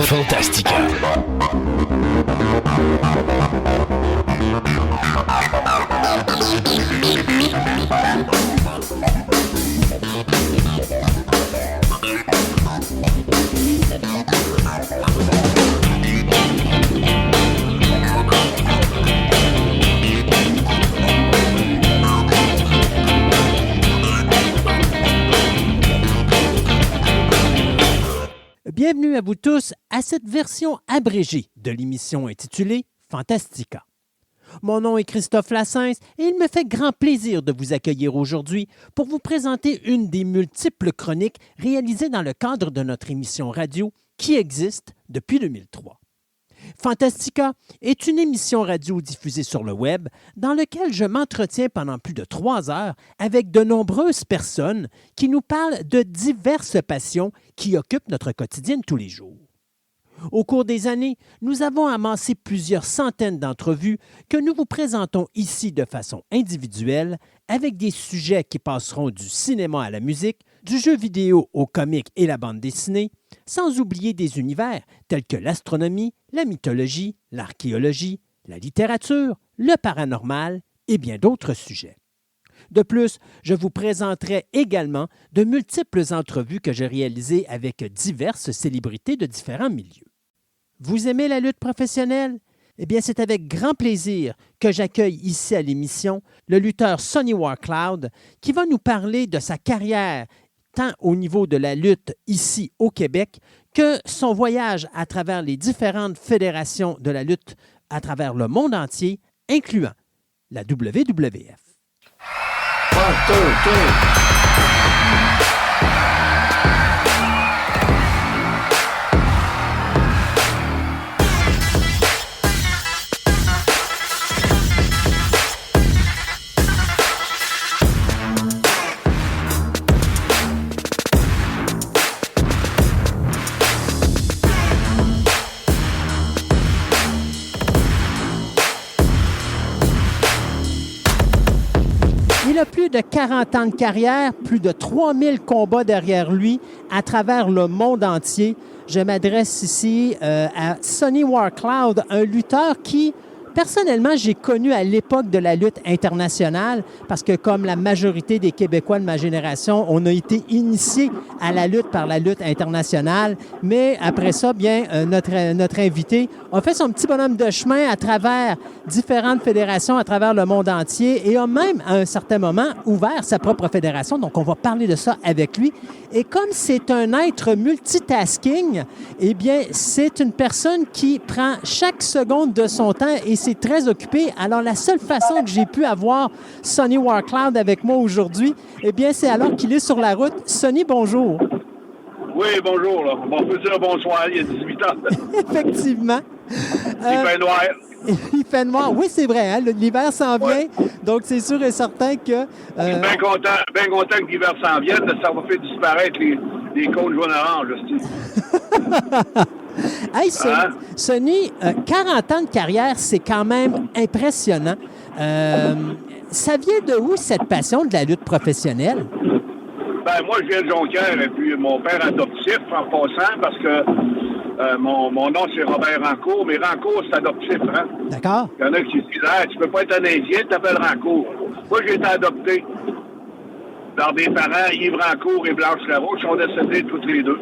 Fantastica. Bienvenue à vous tous à cette version abrégée de l'émission intitulée Fantastica. Mon nom est Christophe Lassens et il me fait grand plaisir de vous accueillir aujourd'hui pour vous présenter une des multiples chroniques réalisées dans le cadre de notre émission radio qui existe depuis 2003. Fantastica est une émission radio diffusée sur le web dans laquelle je m'entretiens pendant plus de 3 heures avec de nombreuses personnes qui nous parlent de diverses passions qui occupent notre quotidien de tous les jours. Au cours des années, nous avons amassé plusieurs centaines d'entrevues que nous vous présentons ici de façon individuelle avec des sujets qui passeront du cinéma à la musique, du jeu vidéo au comique et la bande dessinée, sans oublier des univers tels que l'astronomie, la mythologie, l'archéologie, la littérature, le paranormal et bien d'autres sujets. De plus, je vous présenterai également de multiples entrevues que j'ai réalisées avec diverses célébrités de différents milieux. Vous aimez la lutte professionnelle? Eh bien, c'est avec grand plaisir que j'accueille ici à l'émission le lutteur Sonny Warcloud qui va nous parler de sa carrière tant au niveau de la lutte ici au Québec que son voyage à travers les différentes fédérations de la lutte à travers le monde entier, incluant la WWF. Il a plus de 40 ans de carrière, plus de 3000 combats derrière lui à travers le monde entier. Je m'adresse ici à Sonny Warcloud, un lutteur qui, personnellement, j'ai connu à l'époque de la lutte internationale parce que, comme la majorité des Québécois de ma génération, on a été initiés à la lutte par la lutte internationale. Mais après ça, bien, notre invité a fait son petit bonhomme de chemin à travers différentes fédérations à travers le monde entier et a même, à un certain moment, ouvert sa propre fédération. Donc, on va parler de ça avec lui. Et comme c'est un être multitasking, eh bien, c'est une personne qui prend chaque seconde de son temps et c'est très occupé. Alors, la seule façon que j'ai pu avoir Sonny Warcloud avec moi aujourd'hui, eh bien, c'est alors qu'il est sur la route. Sonny, bonjour. Oui, bonjour. Là. On peut dire bonsoir, il y a 18 ans. Effectivement. Il fait noir. Il fait noir. Oui, c'est vrai. Hein? L'hiver s'en vient. Ouais. Donc, c'est sûr et certain que... Je suis bien content que l'hiver s'en vienne. Ça va faire disparaître les cônes jaune-orange. Hey, Sonny, 40 ans de carrière, c'est quand même impressionnant. Ça vient de où, cette passion de la lutte professionnelle? Ben, moi, je viens de Jonquière, et puis mon père adoptif, en passant, parce que mon nom, c'est Robert Rancourt, mais Rancourt, c'est adoptif, hein? D'accord. Il y en a qui disent, ah, tu peux pas être un Indien, tu t'appelles Rancourt. Moi, j'ai été adopté par des parents, Yves Rancourt et Blanche Larouche, sont décédés toutes les deux.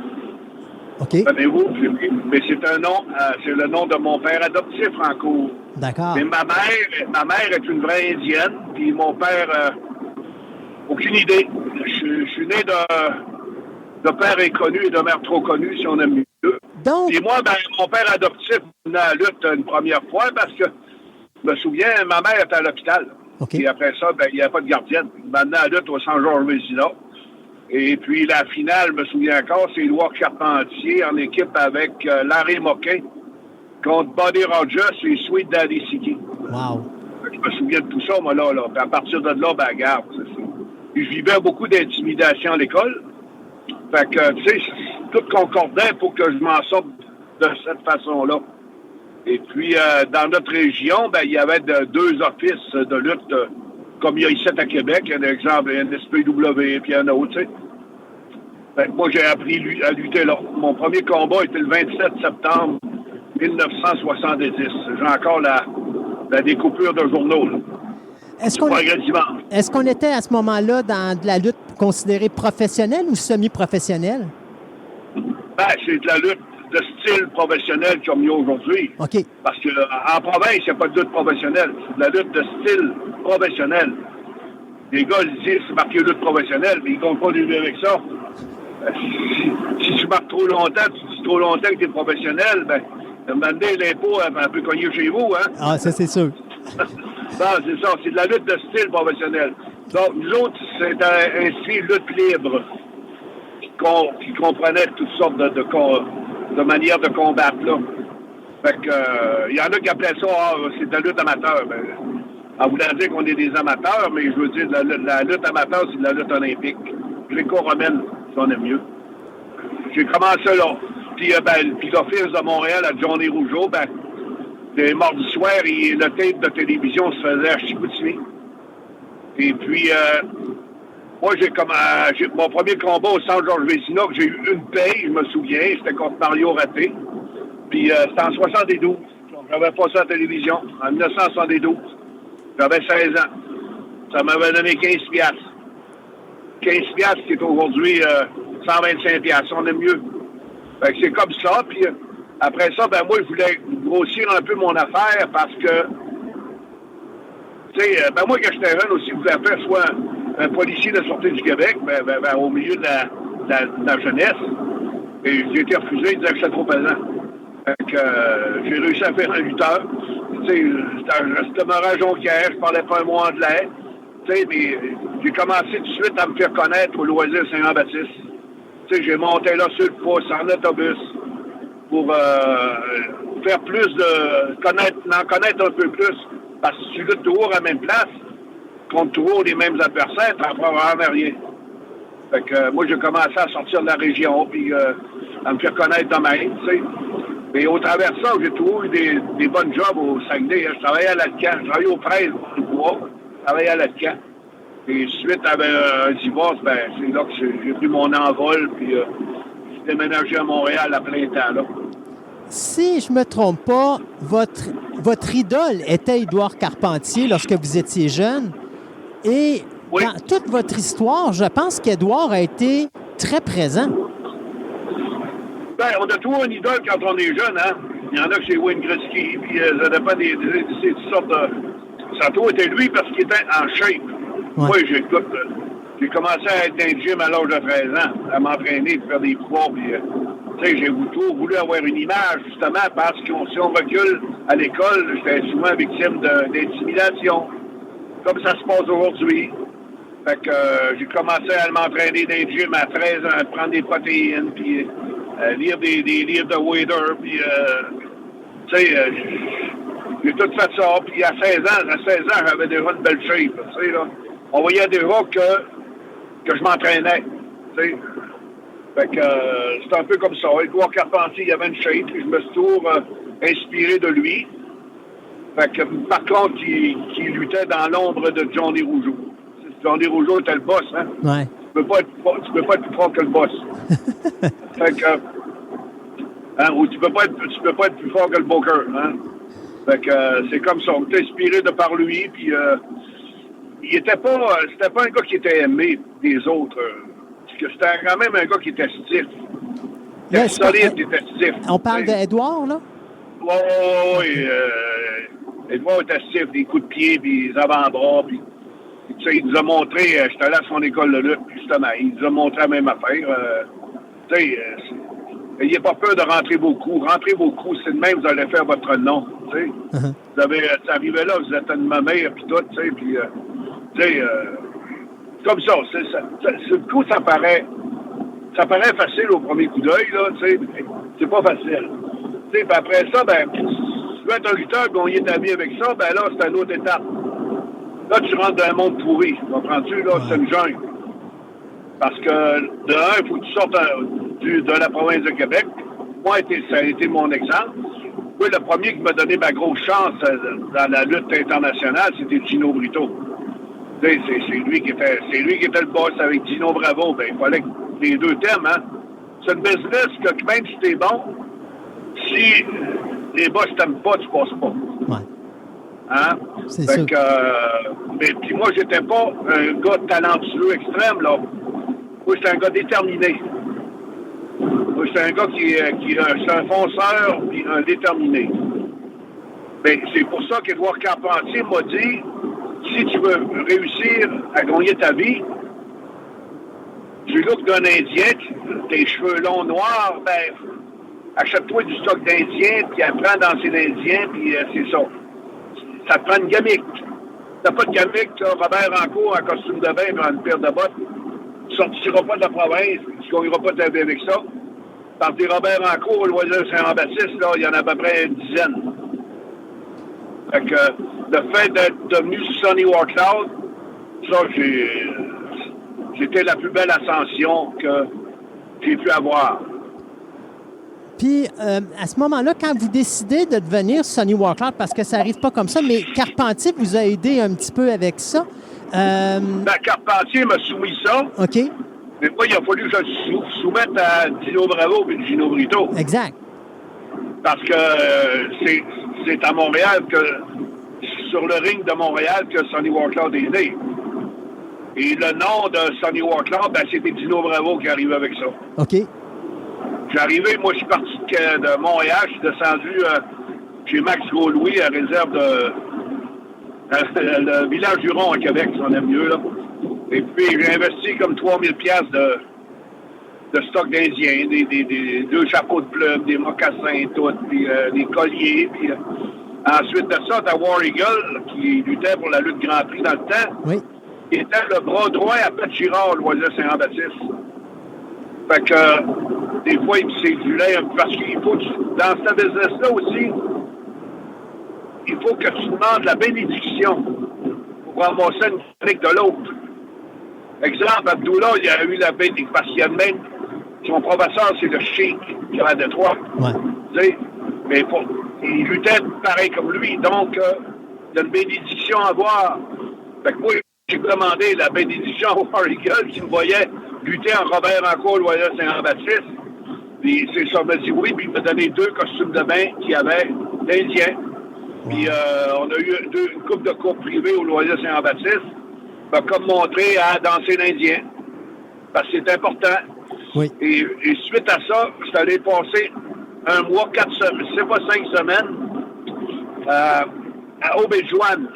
OK. Savez-vous? Mais c'est un nom, c'est le nom de mon père adoptif, Rancourt. D'accord. Mais ma mère est une vraie Indienne, puis mon père, aucune idée. Je suis né de père inconnu et de mère trop connue, si on aime mieux. Donc... Et moi, ben, mon père adoptif m'a à la lutte une première fois parce que, je me souviens, ma mère était à l'hôpital. Okay. Et après ça, ben, il n'y avait pas de gardienne. Il m'a amené à la lutte au Saint-Georges-Vézina. Et puis la finale, je me souviens encore, c'est Édouard Carpentier en équipe avec Larry Moquin contre Buddy Rogers et Sweet Daddy Siki. Wow. Je me souviens de tout ça, moi, là. Puis à partir de là, ben, regarde, c'est ça. Puis je vivais beaucoup d'intimidation à l'école. Fait que, tu sais, tout concordait pour que je m'en sorte de cette façon-là. Et puis, dans notre région, ben, il y avait 2 offices de lutte, comme il y a ici à Québec. Il y a un exemple, un SPW, puis un autre, tu sais. Fait que moi, j'ai appris à lutter là. Mon premier combat était le 27 septembre 1970. J'ai encore la découpure de journaux. Là. Est-ce qu'on était à ce moment-là dans de la lutte considérée professionnelle ou semi-professionnelle? Ben, c'est de la lutte de style professionnel comme il y a aujourd'hui. OK. Parce qu'en province, il n'y a pas de lutte professionnelle. C'est de la lutte de style professionnel. Les gars, ils disent c'est marqué lutte professionnelle, mais ils ne comptent pas lutter avec ça. Si tu marques trop longtemps, tu dis trop longtemps que tu es professionnel, ben, à un moment donné, l'impôt peut cogner chez vous, hein? Ah, ça, c'est sûr. Non, c'est ça. C'est de la lutte de style professionnel. Donc, nous autres, c'est un style lutte libre qui comprenait toutes sortes de manières de combattre, là. Fait que, il y en a qui appelaient ça, c'est de la lutte amateur. Ben, en voulant dire qu'on est des amateurs, mais je veux dire, la lutte amateur, c'est de la lutte olympique. Gréco-romaine, si on aime mieux. J'ai commencé là. Puis, puis l'Office de Montréal à Johnny Rougeau, le mardi soir, le tape de télévision se faisait à Chicoutimi. Et puis, moi, mon premier combat au Centre Georges Vézina, j'ai eu une paye, je me souviens, c'était contre Mario Raté. Puis, c'était en 72. J'avais passé à la télévision, en 1972. J'avais 16 ans. Ça m'avait donné 15 piastres. 15 piastres qui est aujourd'hui 125 piastres. On aime mieux. Fait que c'est comme ça. Puis, après ça, moi, je voulais grossir un peu mon affaire parce que, tu sais, moi, quand j'étais jeune aussi, je voulais faire soit un policier de sortie du Québec, au milieu de la jeunesse. Et j'ai été refusé, ils disaient que j'étais trop pesant. Fait que j'ai réussi à faire un lutteur. Tu sais, c'était ma Jonquière, je parlais pas un mot anglais. Tu sais, mais j'ai commencé tout de suite à me faire connaître au loisir Saint-Jean-Baptiste. Tu sais, j'ai monté là sur le pouce, en autobus, pour faire plus en connaître un peu plus. Parce que si tu luttes toujours à la même place, contre toujours les mêmes adversaires, t'en feras vraiment rien. Fait que moi, j'ai commencé à sortir de la région, puis à me faire connaître dans ma tu sais. Mais au travers de ça, j'ai toujours eu des bonnes jobs au Saguenay. Je travaillais à l'Atcan, je travaillais aux fraises du bois, je travaillais à l'Atcan. Et suite à un divorce, c'est là que j'ai pris mon envol, puis j'ai déménagé à Montréal à plein temps, là. Si je me trompe pas, votre idole était Édouard Carpentier lorsque vous étiez jeune. Et oui. Dans toute votre histoire, je pense qu'Édouard a été très présent. On a toujours une idole quand on est jeune, hein. Il y en a que c'est Wayne Gretzky, puis ça dépend des sortes de... Ça a toujours été lui parce qu'il était en shape. Ouais. Moi, j'ai commencé à être dans le gym à l'âge de 13 ans, à m'entraîner, à faire des poids, puis... tu sais, j'ai toujours voulu avoir une image, justement, parce que si on recule à l'école, j'étais souvent victime d'intimidation, comme ça se passe aujourd'hui. Fait que j'ai commencé à m'entraîner dans le gym à 13 ans, à prendre des protéines, puis lire des livres de Wader, puis tu sais, j'ai tout fait ça. Puis à 16 ans, j'avais déjà une belle shape, tu sais, là. On voyait déjà que je m'entraînais, tu sais. Fait que c'est un peu comme ça. Édouard Carpentier, il avait une shape, puis je me suis toujours inspiré de lui. Fait que, par contre, qui luttait dans l'ombre de Johnny Rougeau. Johnny Rougeau était le boss, hein? Ouais. Tu peux pas être plus fort que le boss. Fait que, ou tu peux pas être plus fort que le Booker, hein? Fait que c'est comme ça. On était inspiré de par lui, puis c'était pas un gars qui était aimé des autres. C'était quand même un gars qui était stiff. Il était solide, il était stiff. On parle d'Édouard, là? Oui. Édouard était stiff, des coups de pied, des avant-bras, puis tu sais, il nous a montré, j'étais allé à son école de lutte, justement, il nous a montré la même affaire. Tu sais, n'ayez pas peur de rentrer vos coups. Rentrez vos coups, c'est de même, vous allez faire votre nom, tu sais. Vous avez, ça arrivait là, vous êtes une mamère, puis tout, tu sais, puis, tu sais, comme ça, le coup, ça paraît facile au premier coup d'œil, là, tu sais, c'est pas facile. Tu sais, puis après ça, si tu veux être un lutteur, gagner ta vie avec ça, là, c'est une autre étape. Là, tu rentres dans un monde pourri, comprends-tu, là, c'est une jungle. Parce que, de un, il faut que tu sortes de la province de Québec. Moi, ça a été mon exemple. Oui, le premier qui m'a donné ma grosse chance dans la lutte internationale, c'était Gino Brito. C'est lui qui était le boss avec Dino Bravo. Il fallait que les deux thèmes, hein. C'est une business que même si t'es bon, si les boss t'aiment pas, tu passes pas. Ouais. Hein? C'est fait sûr. que, mais puis moi, j'étais pas un gars talentueux extrême, là. Moi, j'étais un gars déterminé. Moi, j'étais un gars qui c'est un fonceur puis un déterminé. Mais c'est pour ça qu'Édouard Carpentier m'a dit, si tu veux réussir à gagner ta vie, du look d'un Indien, tes cheveux longs noirs, ben, achète-toi du stock d'Indien, puis apprends à danser l'Indien, puis c'est ça. Ça te prend une gamique. T'as pas de gamique, là, Robert Rancourt en costume de bain et en une paire de bottes, tu sortiras pas de la province, tu gagneras pas ta vie avec ça. Parce que Robert Rancourt au Loisir Saint-Jean-Baptiste, là, il y en a à peu près une dizaine. Fait que le fait d'être devenu Sonny Warcloud, ça, c'était la plus belle ascension que j'ai pu avoir. Puis, à ce moment-là, quand vous décidez de devenir Sonny Warcloud, parce que ça n'arrive pas comme ça, mais Carpentier vous a aidé un petit peu avec ça. Carpentier m'a soumis ça. OK. Mais moi, il a fallu que je le soumette à Dino Bravo et Gino Brito. Exact. Parce que c'est à Montréal sur le ring de Montréal que Sonny Warcloud est né. Et le nom de Sonny Warcloud, ben, c'était Dino Bravo qui arrivait avec ça. OK. J'arrivais, moi, je suis parti de Montréal, je suis descendu chez Max Gaulois à réserve le village du Rond à Québec, si on aime mieux, là. Et puis, j'ai investi comme 3000 piastres de stock d'Indiens, des 2 chapeaux de plumes, des mocassins, tout, puis des colliers, puis ensuite de ça, t'as War Eagle, qui luttait pour la lutte Grand Prix dans le temps. Oui. Qui était le bras droit à Pat Girard, Loisir Saint-Jean-Baptiste. Fait que, des fois, il s'éculait parce qu'il faut, dans ce business-là aussi, il faut que tu demandes la bénédiction pour ramasser une clique de l'autre. Exemple, Abdullah, il a eu la bénédiction parce qu'il y a même, son professeur, c'est le Cheikh qui est à Détroit. Ouais. Tu sais, mais il luttait pareil comme lui, donc il y a une bénédiction à avoir. Fait que moi, j'ai demandé la bénédiction au War Eagle qui me voyait lutter en Robert Rancourt, Loisir Saint-Jean-Baptiste. Puis c'est ça, il m'a dit oui, puis il m'a donné 2 costumes de bain qui avaient d'Indiens. Puis on a eu une couple de cours privés au Loisir Saint-Jean-Baptiste. Il m'a comme montré à danser l'Indien. Parce que c'est important. Oui. Et suite à ça, je suis allé passer 1 mois, 4 semaines, c'est pas 5 semaines, à Auberjoine,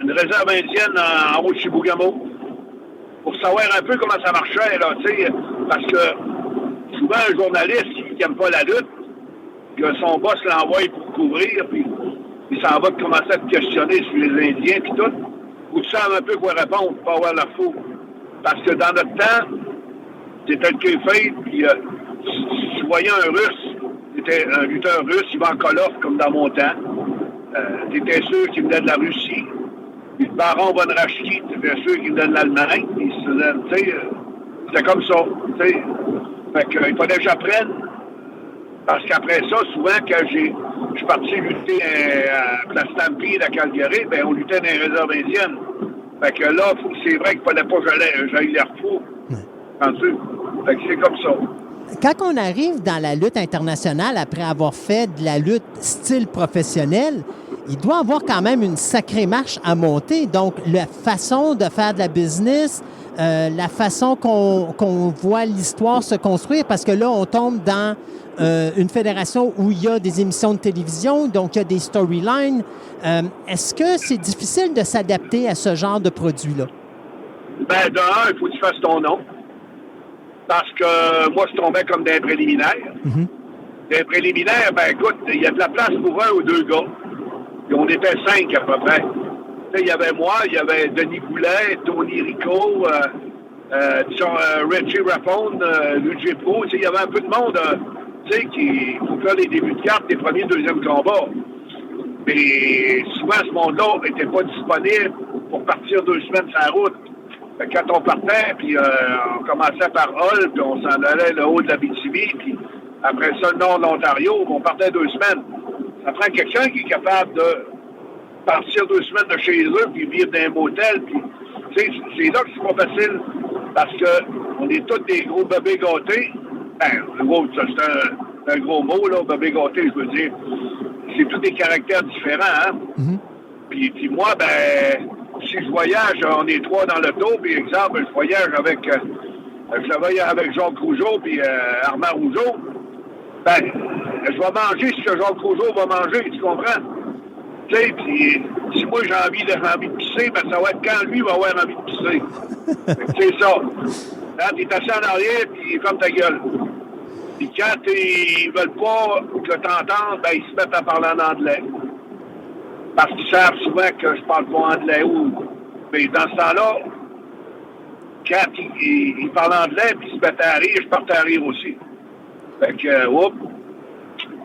une réserve indienne en haut de Chibougamau, pour savoir un peu comment ça marchait, là, tu sais, parce que souvent, un journaliste qui n'aime pas la lutte, que son boss l'envoie pour couvrir, puis il s'en va commencer à te questionner sur les Indiens, puis tout, ou tu sais un peu quoi répondre pour pas avoir la fou. Parce que dans notre temps, c'était le kayfabe, puis si tu voyais un Russe, c'était un lutteur russe, Ivan Koloff, comme dans mon temps, t'étais sûr qu'il venait de la Russie. Puis le baron von Raschke, t'étais sûr qu'il venait de l'Allemagne. Tu sais, c'était comme ça, tu sais. Fait qu'il fallait que j'apprenne. Parce qu'après ça, souvent, quand je suis parti lutter à la Stampede à Calgary, ben on luttait dans les réserves indiennes. Fait que là, c'est vrai qu'il fallait pas que j'aille l'air fou. Fait que c'est comme ça. Quand on arrive dans la lutte internationale après avoir fait de la lutte style professionnel, il doit avoir quand même une sacrée marche à monter. Donc, la façon de faire de la business, la façon qu'on voit l'histoire se construire, parce que là, on tombe dans une fédération où il y a des émissions de télévision, donc il y a des storylines. Est-ce que c'est difficile de s'adapter à ce genre de produit-là? Ben, d'un, il faut que tu fasses ton nom. Parce que moi, je tombais comme des préliminaires. Mm-hmm. Des préliminaires, ben écoute, il y a de la place pour 1 ou 2 gars. Et on était 5 à peu près. Il y avait moi, il y avait Denis Goulet, Tony Rico, Richie Rapone, Luigi Pro. Il y avait un peu de monde qui faut faire les débuts de carte, les premiers, deuxièmes combats. Mais souvent, ce monde-là n'était pas disponible pour partir 2 semaines sur la route. Fait que quand on partait, puis on commençait par Hull, puis on s'en allait le haut de la BTV, puis après ça, le nord de l'Ontario, on partait 2 semaines. Ça prend quelqu'un qui est capable de partir 2 semaines de chez eux, puis vivre dans un motel, puis c'est là que c'est pas facile Parce qu'on est tous des gros bébés gâtés. C'est un gros mot, là, bébé gâté, je veux dire. C'est tous des caractères différents, hein? Mm-hmm. Puis moi, si je voyage, on est 3 dans l'auto, puis exemple, je voyage avec Jacques Rougeau puis Armand Rougeau, je vais manger ce que Jacques Rougeau va manger, tu comprends? Tu sais, puis si moi j'ai envie de pisser, ça va être quand lui va avoir envie de pisser. C'est ça. Hein, t'es assis en arrière, puis ferme ta gueule. Puis quand ils veulent pas que t'entendes, ils se mettent à parler en anglais. Parce qu'ils savent souvent que je parle pas anglais mais dans ce temps-là, quand ils parlent anglais puis ils se mettent à rire, je partais à rire aussi. Fait que,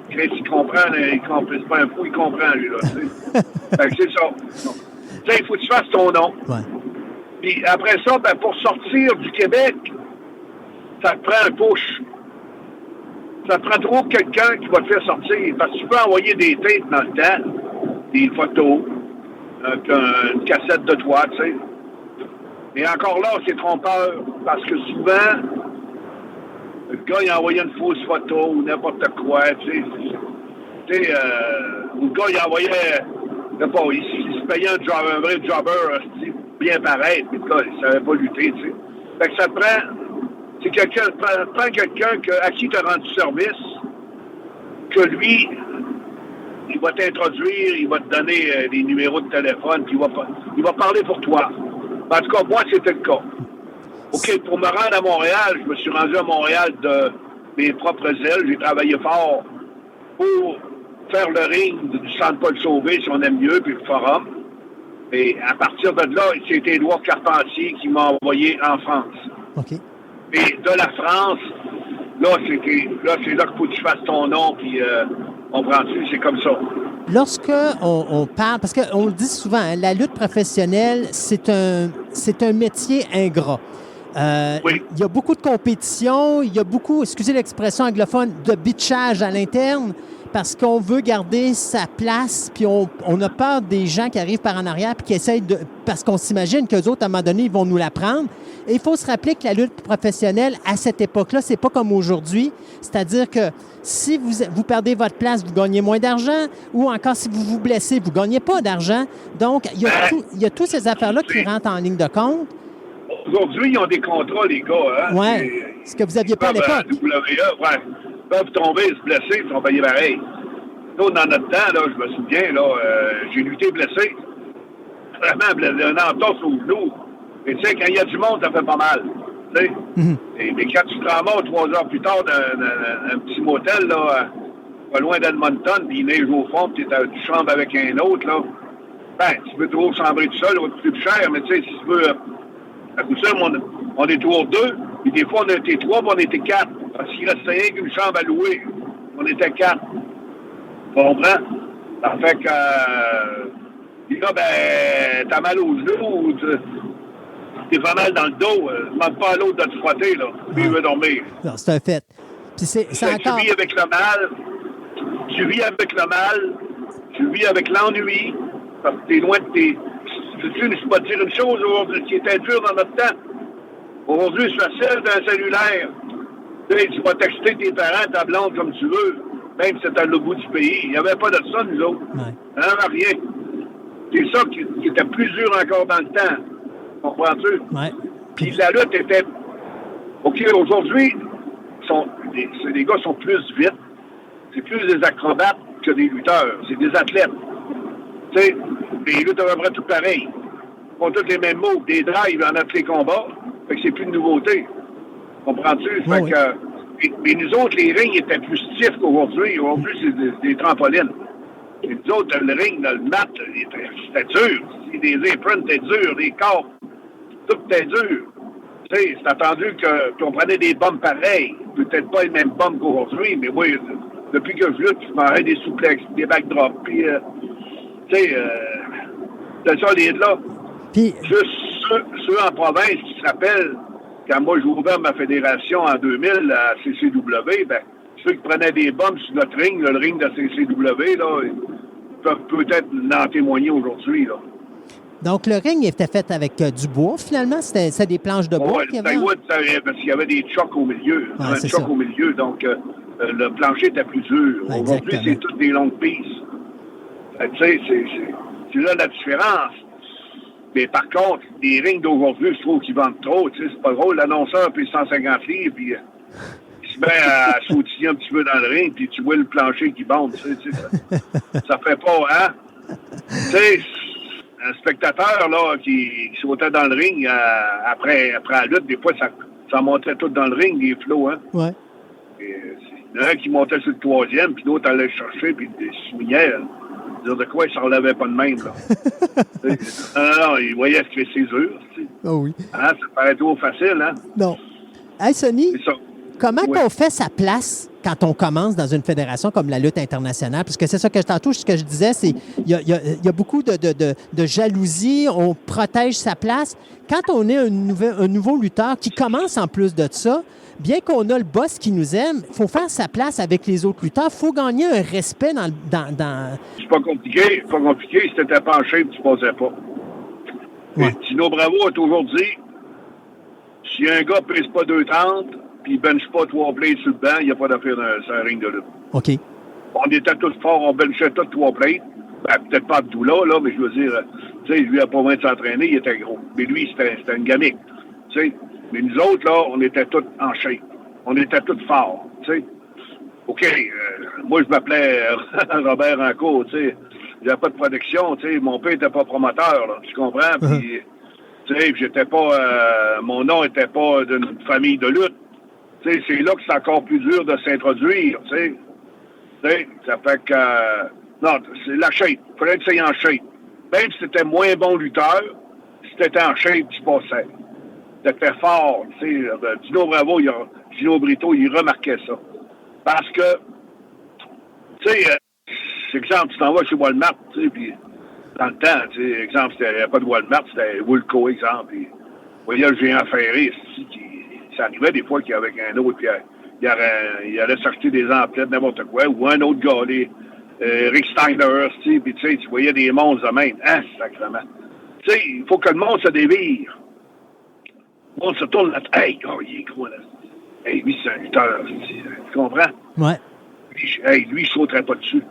Chris, il comprend, c'est pas un fou, il comprend, lui, là, tu sais. Fait que c'est ça. Tu sais, il faut que tu fasses ton nom. Ouais. Puis après ça, pour sortir du Québec, ça te prend un push. Ça te prend trop quelqu'un qui va te faire sortir. Parce que tu peux envoyer des tapes dans le temps, des photos, une cassette de toi, tu sais. Mais encore là, c'est trompeur. Parce que souvent, le gars, il a envoyé une fausse photo ou n'importe quoi, tu sais. Ou le gars, il envoyait, je sais pas, il se payait un vrai jobber, bien pareil, mais le gars, il savait pas lutter, tu sais. Fait que ça te prend, c'est quelqu'un, prends quelqu'un à qui tu as rendu service, que lui, il va t'introduire, il va te donner des numéros de téléphone, puis il va parler pour toi. En tout cas, moi, c'était le cas. OK, pour me rendre à Montréal, je me suis rendu à Montréal de mes propres ailes. J'ai travaillé fort pour faire le ring du Centre Paul Sauvé, si on aime mieux, puis le forum. Et à partir de là, c'était Édouard Carpentier qui m'a envoyé en France. OK. Et de la France, c'est là qu'il faut que tu fasses ton nom, puis on prend dessus, c'est comme ça. Lorsque on parle, parce qu'on le dit souvent, hein, la lutte professionnelle, c'est un métier ingrat. Oui. Il y a beaucoup de compétition, il y a beaucoup, excusez l'expression anglophone, de bitchage à l'interne parce qu'on veut garder sa place, puis on a peur des gens qui arrivent par en arrière puis qui essayent de... Parce qu'on s'imagine qu'eux autres, à un moment donné, ils vont nous la prendre. Et il faut se rappeler que la lutte professionnelle, à cette époque-là, c'est pas comme aujourd'hui. C'est-à-dire que si vous perdez votre place, vous gagnez moins d'argent, ou encore si vous vous blessez, vous gagnez pas d'argent. Donc, il y a toutes ces affaires-là qui rentrent en ligne de compte. Aujourd'hui, ils ont des contrats, les gars. Hein? Oui, ce que vous n'aviez pas à l'époque. Ils peuvent tomber, se blesser, ils sont payés pareil. Nous, dans notre temps, là, je me souviens, là, j'ai lutté blessé. Vraiment blessé, un entorse au genou. Mais tu sais, quand il y a du monde, ça fait pas mal. Tu sais? Mm-hmm. Mais quand tu te ramasses 3 heures plus tard dans un petit motel, là, pas loin d'Edmonton, puis il neige au fond, puis tu chambres avec un autre, là, tu peux toujours chambrer tout seul, ça va te coûter plus cher, mais tu sais, si tu veux... À coup sûr, on est toujours 2, puis des fois, on était 3, puis on était 4. Parce qu'il restait rien qu'une chambre à louer. On était 4. Tu comprends? Ça fait que... là, t'as mal aux genoux, t'es pas mal dans le dos. Demande pas à l'autre de te frotter, là. Puis il veut dormir. Non, c'est un fait. Puis encore... Tu vis avec le mal. Tu vis avec le mal. Tu vis avec l'ennui. Parce que t'es loin de tes... Je peux te dire une chose aujourd'hui qui était dur dans notre temps. Aujourd'hui, c'est facile d'un cellulaire. Tu vas texter tes parents, ta blonde comme tu veux, même si c'est à l'autre bout du pays. Il n'y avait pas de ça, nous autres. Ouais. Rien. C'est ça qui était plus dur encore dans le temps. Comprends-tu? Ouais. Puis la lutte était... OK, aujourd'hui, les gars sont plus vite. C'est plus des acrobates que des lutteurs. C'est des athlètes. Tu sais, les luttes à peu près tout pareil. Ils font tous les mêmes mots, des drives en tous les combats. Fait que c'est plus de nouveauté. Comprends-tu? Fait que, mais nous autres, les rings étaient plus stiffs qu'aujourd'hui. Aujourd'hui, c'est des trampolines. Et nous autres, le ring, le mat, c'était dur. Les aprons étaient durs, les corps, tout était dur. Tu sais, c'est attendu qu'on prenait des bombes pareilles. Peut-être pas les mêmes bombes qu'aujourd'hui, mais oui, depuis que je lutte, je m'arrête des souplexes, des backdrops, puis... tu sais, c'est ça, les là. Puis... Juste ceux en province qui se rappellent, quand moi j'ai ouvert ma fédération en 2000 à CCW, ceux qui prenaient des bombes sur notre ring, le ring de CCW, là, ils peuvent peut-être en témoigner aujourd'hui, là. Donc, le ring était fait avec du bois, finalement? C'était des planches de bois Ouais, qu'il y le avait? plywood, parce qu'il y avait des chocs au milieu. Il y avait un choc au milieu, donc le plancher était plus dur. Aujourd'hui, c'est toutes des longues pistes. Tu sais, c'est là la différence. Mais par contre, les rings d'aujourd'hui, je trouve qu'ils vendent trop. Tu sais, c'est pas drôle. L'annonceur paye 150 livres, puis il se met à sautiller un petit peu dans le ring, puis tu vois le plancher qui bande. Tu sais, ça fait pas, hein? Tu sais, un spectateur là qui sautait dans le ring après la lutte, des fois, ça montait tout dans le ring, les flots, hein? Ouais. Il y en a un qui montait sur le troisième, puis l'autre allait chercher, puis il se mouillait. Dire de quoi il ne s'en relevait pas de même, là. non, il voyait ce que c'est dur, tu sais. Oh oui. Hein, ça paraît trop facile, hein? Non. Hey, Sonny, c'est ça. Comment on fait sa place quand on commence dans une fédération comme la lutte internationale? Parce que c'est ça que tantôt, ce que je disais, c'est il y a beaucoup de jalousie, on protège sa place. Quand on est un nouveau lutteur qui commence en plus de ça, bien qu'on a le boss qui nous aime, il faut faire sa place avec les autres lutteurs. Il faut gagner un respect dans... C'est pas compliqué. C'est pas compliqué. Si t'étais pas en shape, tu passais pas. Ouais. Tino Bravo a toujours dit, si un gars ne pèse pas 2,30 puis il benche pas 3 plates sur le banc, il n'y a pas d'affaire sur un ring de lutte. OK. On était tous forts, on benchait tous 3 plates. Ben, peut-être pas Abdullah, là, mais je veux dire, tu sais, lui, il n'a pas besoin de s'entraîner, il était gros. Mais lui, c'était une gamique, tu sais. Mais nous autres, là, on était tous en shape. On était tous forts, tu sais. OK, moi, je m'appelais Robert Rancourt, tu sais. J'avais pas de protection, tu sais. Mon père n'était pas promoteur, là, tu comprends? Puis, tu sais, j'étais pas... mon nom n'était pas d'une famille de lutte. Tu sais, c'est là que c'est encore plus dur de s'introduire, tu sais. Tu sais, ça fait que... non, c'est la shape. Il fallait que ça aille en shape. Même si c'était moins bon lutteur, si t'étais en shape, tu passais. T'étais fort, tu sais. Dino Bravo, Gino Brito, il remarquait ça. Parce que, tu sais, exemple, tu t'en vas chez Walmart, tu sais, puis dans le temps, tu sais, exemple, il n'y avait pas de Walmart, c'était Woolco, exemple, puis vous voyez le géant ferré, ça arrivait des fois qu'il y avait un autre, puis il allait s'acheter des emplettes, n'importe quoi, ou un autre gars, Rick Steiner, tu sais, tu voyais des monstres de même. Hein, sacrément. Tu sais, il faut que le monde se dévire. Le monde se tourne la tête. Hey, oh, il est gros, là. Hey, lui, c'est un lutteur. Tu comprends? Ouais. Lui, il sauterait pas dessus.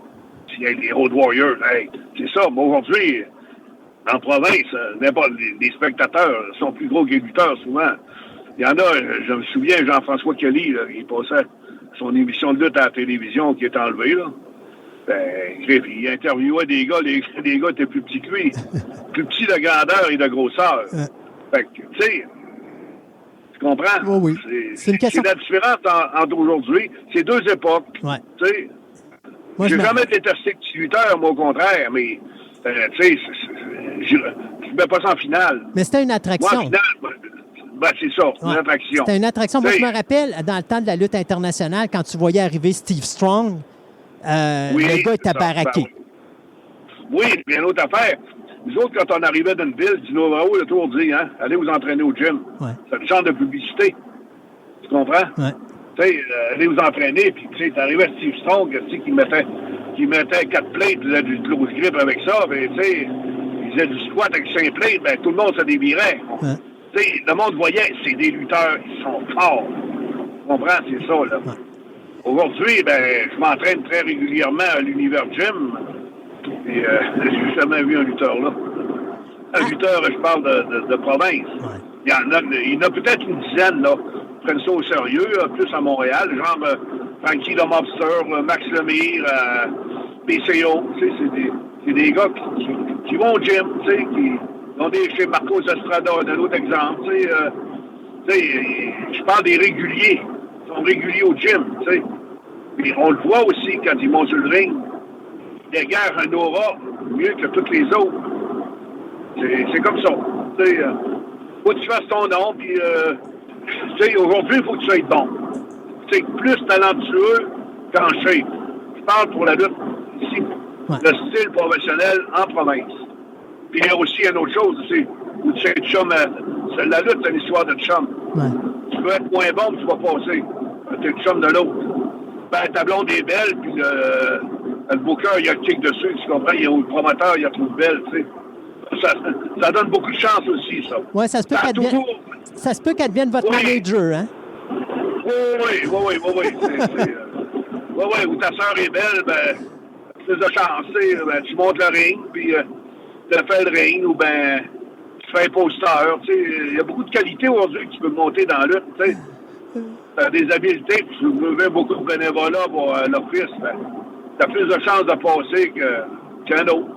Hey, les Road Warriors, hey, c'est ça. Mais aujourd'hui, en province, les spectateurs sont plus gros que les lutteurs, souvent. Il y en a, je me souviens, Jean-François Kelly, là, il passait son émission de lutte à la télévision qui est enlevée, là. Il interviewait des gars, les gars étaient plus petits que lui. Plus petits de grandeur et de grosseur. Fait que, tu sais, tu comprends? Oh oui. C'est une question. C'est la différence entre aujourd'hui. C'est deux époques. Ouais. Tu sais, j'ai jamais détesté le petit lutteur, moi, au contraire, mais, tu sais, je ne mets pas ça en finale. Mais c'était une attraction. Moi, en finale, c'est ça, c'est une attraction. C'était une attraction. Moi, je me rappelle, dans le temps de la lutte internationale, quand tu voyais arriver Steve Strong, le gars était baraqué. Oui, bien autre affaire. Nous autres, quand on arrivait d'une ville, Dino Bravo a toujours dit, hein, allez vous entraîner au gym. Ouais. C'est une genre de publicité. Tu comprends? Ouais. Tu sais, allez vous entraîner, puis tu sais, t'arrivais Steve Strong, qui mettait 4 plates, il faisait du close grip avec ça, puis tu sais, il faisait du squat avec 5 plates, ben tout le monde se dévirait. Ouais. Tu sais, le monde voyait, c'est des lutteurs, ils sont forts. Tu comprends? C'est ça, là. Ouais. Aujourd'hui, ben, je m'entraîne très régulièrement à l'Univers Gym. Et j'ai jamais vu un lutteur là. Un lutteur, je parle de province. Ouais. Il y en a peut-être une dizaine, là. Ils prennent ça au sérieux, plus à Montréal. Genre Frankie the Mobster, Max Lemire, PCO. Tu sais, c'est des gars qui vont au gym, tu sais, qui ont des chez Marcos Estrada, un autre exemple. Tu sais, je parle des réguliers. Ils sont réguliers au gym, tu sais. Puis on le voit aussi quand ils montent sur le ring. Ils dégagent un aura mieux que tous les autres. C'est comme ça. Tu sais, faut que tu fasses ton nom, puis tu sais, aujourd'hui, il faut que tu sois bon. Tu sais, plus talentueux qu'en shape. Je parle pour la lutte ici. Ouais. Le style professionnel en province. Puis il y a aussi une autre chose aussi, où tu sais, chum, la lutte, c'est une histoire de chum. Ouais. Tu veux être moins bon, tu vas passer. T'es le chum de l'autre. Ben, ta blonde est belle, puis le booker, il a le kick dessus, tu comprends? Le promoteur, il a trouvé belle, tu sais. ça donne beaucoup de chance aussi, ça. Oui, ça se peut qu'elle devienne votre manager, hein? Oui. Oui, où ta sœur est belle, ben, plus de chance, ben, tu montes le ring, puis tu fais le ring, ou ben, tu fais un poster, tu sais. Il y a beaucoup de qualités aujourd'hui que tu peux monter dans la lutte, tu sais. Tu as des habiletés, puis tu veux beaucoup de bénévolat pour l'office, ben, tu as plus de chances de passer qu'un autre.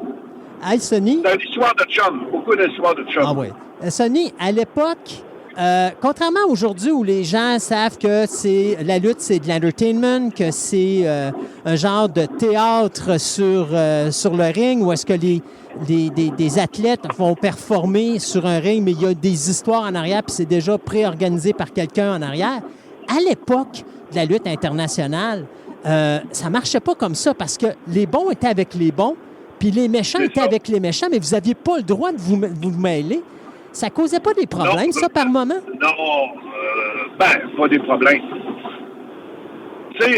Hey, Sonny. C'est une histoire de chum, beaucoup d'histoires de chum. Ah oui. Sonny, à l'époque, contrairement à aujourd'hui où les gens savent que la lutte, c'est de l'entertainment, que c'est un genre de théâtre sur le ring, où est-ce que des athlètes vont performer sur un ring, mais il y a des histoires en arrière, puis c'est déjà préorganisé par quelqu'un en arrière. À l'époque de la lutte internationale, ça marchait pas comme ça, parce que les bons étaient avec les bons, puis les méchants étaient avec les méchants, mais vous n'aviez pas le droit de vous mêler. Ça causait pas des problèmes, non, ça, par moment? Non, pas des problèmes. Tu sais,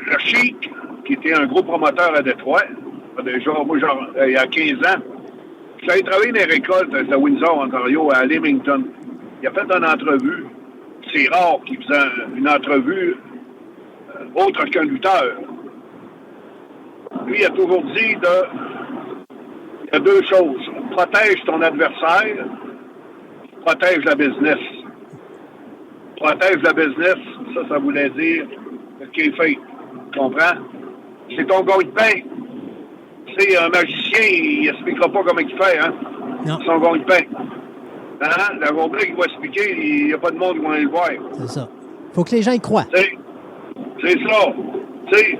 le Chic, qui était un gros promoteur à Détroit, déjà, moi, il y a 15 ans, j'avais travaillé dans les récoltes à Windsor, Ontario, à Leamington. Il a fait une entrevue. C'est rare qu'il faisait une entrevue autre qu'un lutteur. Lui, il a toujours dit il y a deux choses. Protège ton adversaire, protège la business. Protège la business, ça voulait dire qu'il est fait. Tu comprends? C'est ton gagne-pain. Tu sais, un magicien, il n'expliquera pas comment il fait, hein? Non. C'est son gagne-pain. Hein? La compris qu'il va expliquer, il n'y a pas de monde qui va aller le voir. C'est ça. Faut que les gens y croient. C'est ça. Tu sais,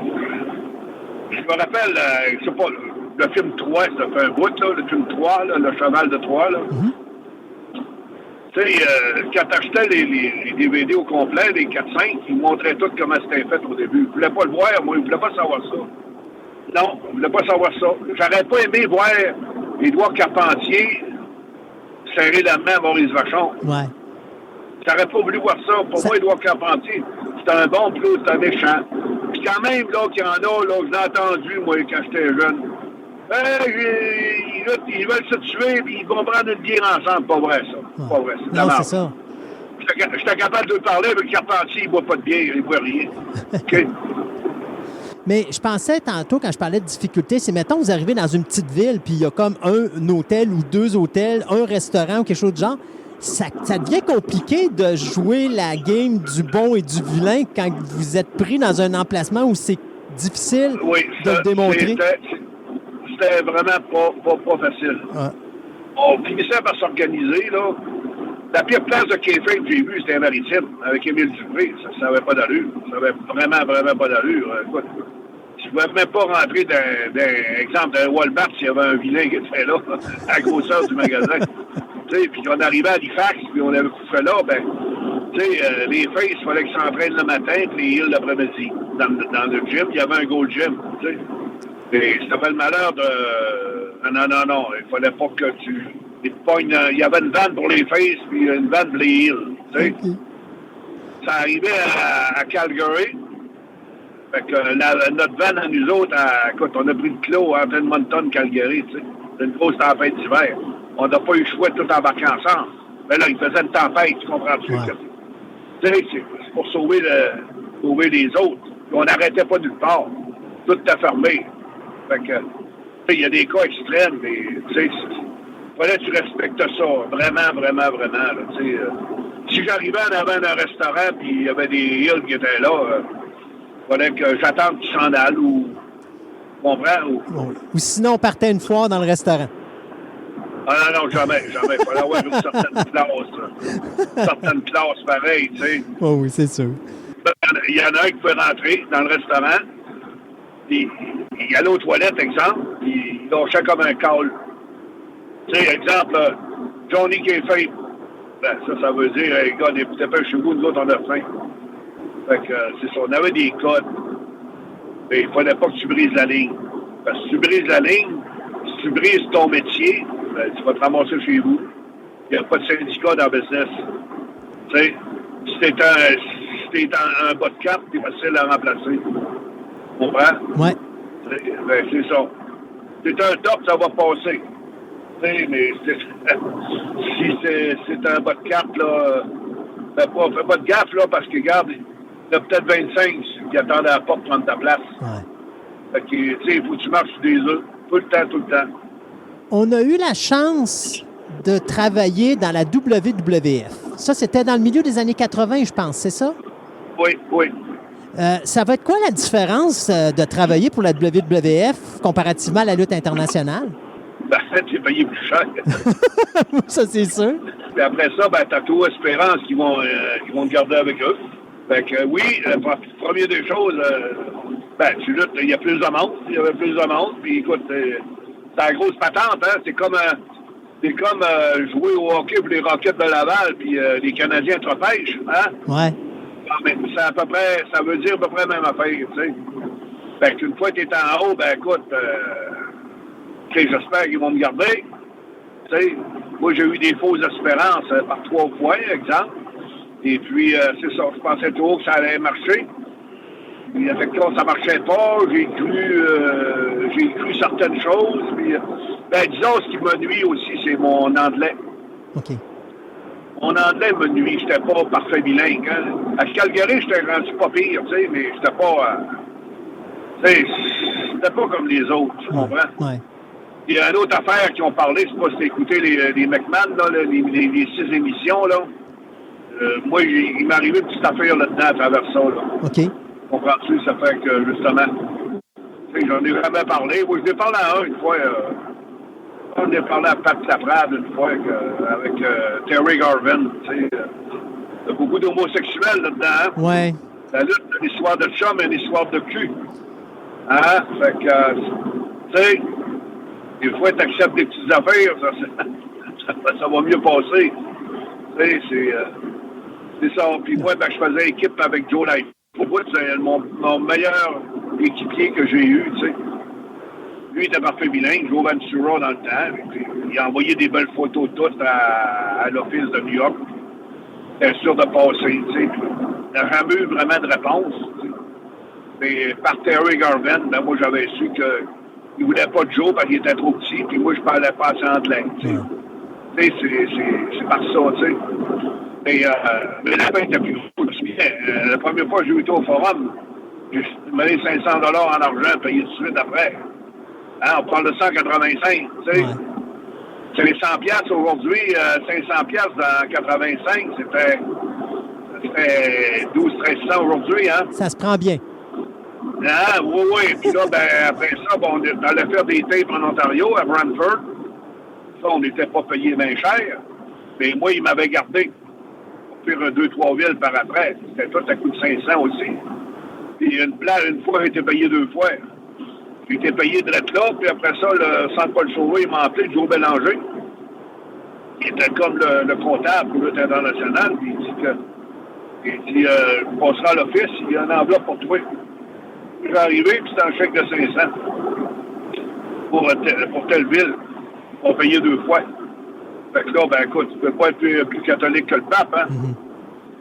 je me rappelle, je sais pas, le film 3, ça fait un bout, là, le film 3, là, le cheval de 3, là. Mm-hmm. Tu sais, quand t'achetais les DVD au complet, les 4-5, ils montraient tout comment c'était fait au début. Ils ne voulaient pas le voir, moi, ils ne voulaient pas savoir ça. Non, ils ne voulaient pas savoir ça. J'aurais pas aimé voir Édouard Carpentier serrer la main à Maurice Vachon. Ouais. J'aurais pas voulu voir ça. Pour moi, Édouard Carpentier, c'est un bon plus, c'est un méchant. Puis quand même, là, qu'il y en a, là, je l'ai entendu, moi, quand j'étais jeune. Ils veulent se tuer, puis ils vont prendre une bière ensemble. Pas vrai, ça. Ouais. Pas vrai. Non, c'est ça. J'étais capable de parler, mais le Carpentier, il ne boit pas de bière, il ne boit rien. OK? Mais je pensais tantôt, quand je parlais de difficultés, c'est, mettons, vous arrivez dans une petite ville, puis il y a comme un hôtel ou deux hôtels, un restaurant ou quelque chose de genre. Ça devient compliqué de jouer la game du bon et du vilain quand vous êtes pris dans un emplacement où c'est difficile de le démontrer. C'était vraiment pas facile. Ouais. On finissait par s'organiser, là. La pire place de kayfabe que j'ai vue, c'était un Maritime, avec Émile Dupré. Ça n'avait pas d'allure. Ça n'avait vraiment pas d'allure. Écoute, je ne pouvais même pas rentrer d'un exemple d'un Walmart s'il y avait un vilain qui était là, à la grosseur du magasin. Tu sais, puis on arrivait à Halifax, puis on avait fait là, ben, tu sais, les faces, il fallait qu'ils s'entraînent le matin, puis les heels l'après-midi. Dans le gym, il y avait un gold gym, tu sais. Et c'était le malheur de... Non, il fallait pas que tu... Il y avait une vanne pour les faces, puis une vanne pour les heels, tu sais. Okay. Ça arrivait à Calgary. Fait que notre vanne à nous autres, écoute, on a pris le clos entre Edmonton et Calgary, tu sais. C'est une grosse tempête d'hiver. On n'a pas eu le choix de tout embarquer ensemble. Mais là, il faisait une tempête, tu comprends-tu? Ouais. Tu sais, c'est pour sauver les autres. On n'arrêtait pas nulle part. Tout était fermé. Fait que, il y a des cas extrêmes, mais, tu sais, il fallait que tu respectes ça. Vraiment, là, tu sais. Si j'arrivais en avant d'un restaurant, puis il y avait des hills qui étaient là, il fallait que j'attende qu'ils s'en allent, ou... Tu comprends? Ou sinon, on partait une fois dans le restaurant. Ah non, jamais. Il fallait avoir une certaine classe. Une certaine classe pareille, tu sais. Oh oui, c'est sûr. Il y en a un qui peut rentrer dans le restaurant, puis il allait aux toilettes, exemple, puis il lâchait comme un call. Tu sais, exemple, Johnny Kayfabe. Ben, ça veut dire, les gars, dépêchez vous, nous autres, on a faim. Fait que, c'est ça, on avait des codes. Mais il fallait pas que tu brises la ligne. Parce que si tu brises la ligne, si tu brises ton métier, ben, tu vas te ramasser chez vous. Il n'y a pas de syndicat dans le business. Tu sais, si t'es un bas de cap, c'est facile à remplacer. Tu comprends? Ouais. Ben, c'est ça. Si t'es un top, ça va passer. Mais si c'est un bas de carte, là, fais pas de gaffe, là, parce que, regarde, il y a peut-être 25 qui attendent à la porte pour prendre ta place. Ouais. Fait que, tu sais, il faut que tu marches sur des œufs. Tout le temps. On a eu la chance de travailler dans la WWF. Ça, c'était dans le milieu des années 80, je pense, c'est ça? Oui. Ça va être quoi la différence de travailler pour la WWF comparativement à la lutte internationale? Ben, tu payé plus cher. Ça, c'est sûr. Puis après ça, ben, t'as tout Espérance qui vont te garder avec eux. Fait que oui, première des choses, tu luttes, il y a plus de monde. Il y avait plus de monde. Puis écoute, c'est la grosse patente, hein. C'est comme jouer au hockey pour les Rockets de Laval, puis les Canadiens te repêchent, hein? Ouais. Non, mais c'est à peu près, ça veut dire à peu près la même affaire, tu sais. Fait qu'une fois que t'es en haut, ben écoute, j'espère qu'ils vont me garder. Tu sais, moi j'ai eu des fausses espérances par 3 fois, exemple. Et puis, c'est ça, je pensais toujours que ça allait marcher. Puis, effectivement, ça marchait pas. J'ai cru certaines choses. Puis, disons, ce qui me nuit aussi, c'est mon anglais. OK. Mon anglais me nuit. J'étais pas parfait bilingue. Hein. À Calgary, j'étais rendu pas pire, tu sais, mais j'étais pas... c'était pas comme les autres, tu comprends? Ouais. Il y a une autre affaire qui ont parlé, c'est pas si t'as écouté les McMahon, là, les 6 émissions, là. Moi, il m'est arrivé une petite affaire là-dedans à travers ça, là. OK. Comprends-tu? Ça fait que, justement, j'en ai jamais parlé. Moi, je l'ai parlé à une fois. On a parlé à Pat Laprade une fois avec Terry Garvin. Tu sais, il y a beaucoup d'homosexuels là-dedans. Hein? Ouais. La lutte, une histoire de chum et une histoire de cul. Hein? Fait que, tu sais, des fois, tu acceptes des petites affaires, ça va mieux passer. Tu sais, c'est ça. Puis moi, je faisais équipe avec Joe Light. C'est mon meilleur équipier que j'ai eu, tu sais. Lui, il était parfait bilingue, Joe Ventura dans le temps. Puis, il a envoyé des belles photos toutes à l'office de New York. Il était sûr de passer, tu sais. Il n'a jamais eu vraiment de réponse. Tu sais. Mais par Terry Garvin, moi, j'avais su qu'il ne voulait pas de Joe parce qu'il était trop petit. Puis moi, je parlais pas assez anglais, tu sais. Tu sais, c'est par ça, tu sais. Mais la fin était plus gros. La première fois que j'ai été au forum, j'ai demandé 500 $ en argent payé tout de suite après. Hein, on parle de 185, tu sais. Ouais. C'est les 100 piastres aujourd'hui, 500 piastres dans 85, c'était 12-1300 aujourd'hui, hein. Ça se prend bien. Ah, oui. Puis là, après ça, on allait faire des tapes en Ontario, à Brantford. Ça, on n'était pas payé bien cher. Mais moi, il m'avait gardé. Faire 2-3 villes par après. C'était tout à coût de 500 aussi. Puis une fois, j'ai été payé 2 fois. J'ai été payé de là, puis après ça, le centre Paul Sauvé, il m'a appelé Joe Bélanger. Il était comme le comptable pour lutte internationale, puis il dit je passerai à l'office, il y a une enveloppe pour toi. Je suis arrivé, puis c'était un chèque de 500 pour telle ville. On payait 2 fois. Fait que là, écoute, tu peux pas être plus catholique que le pape, hein? Mm-hmm.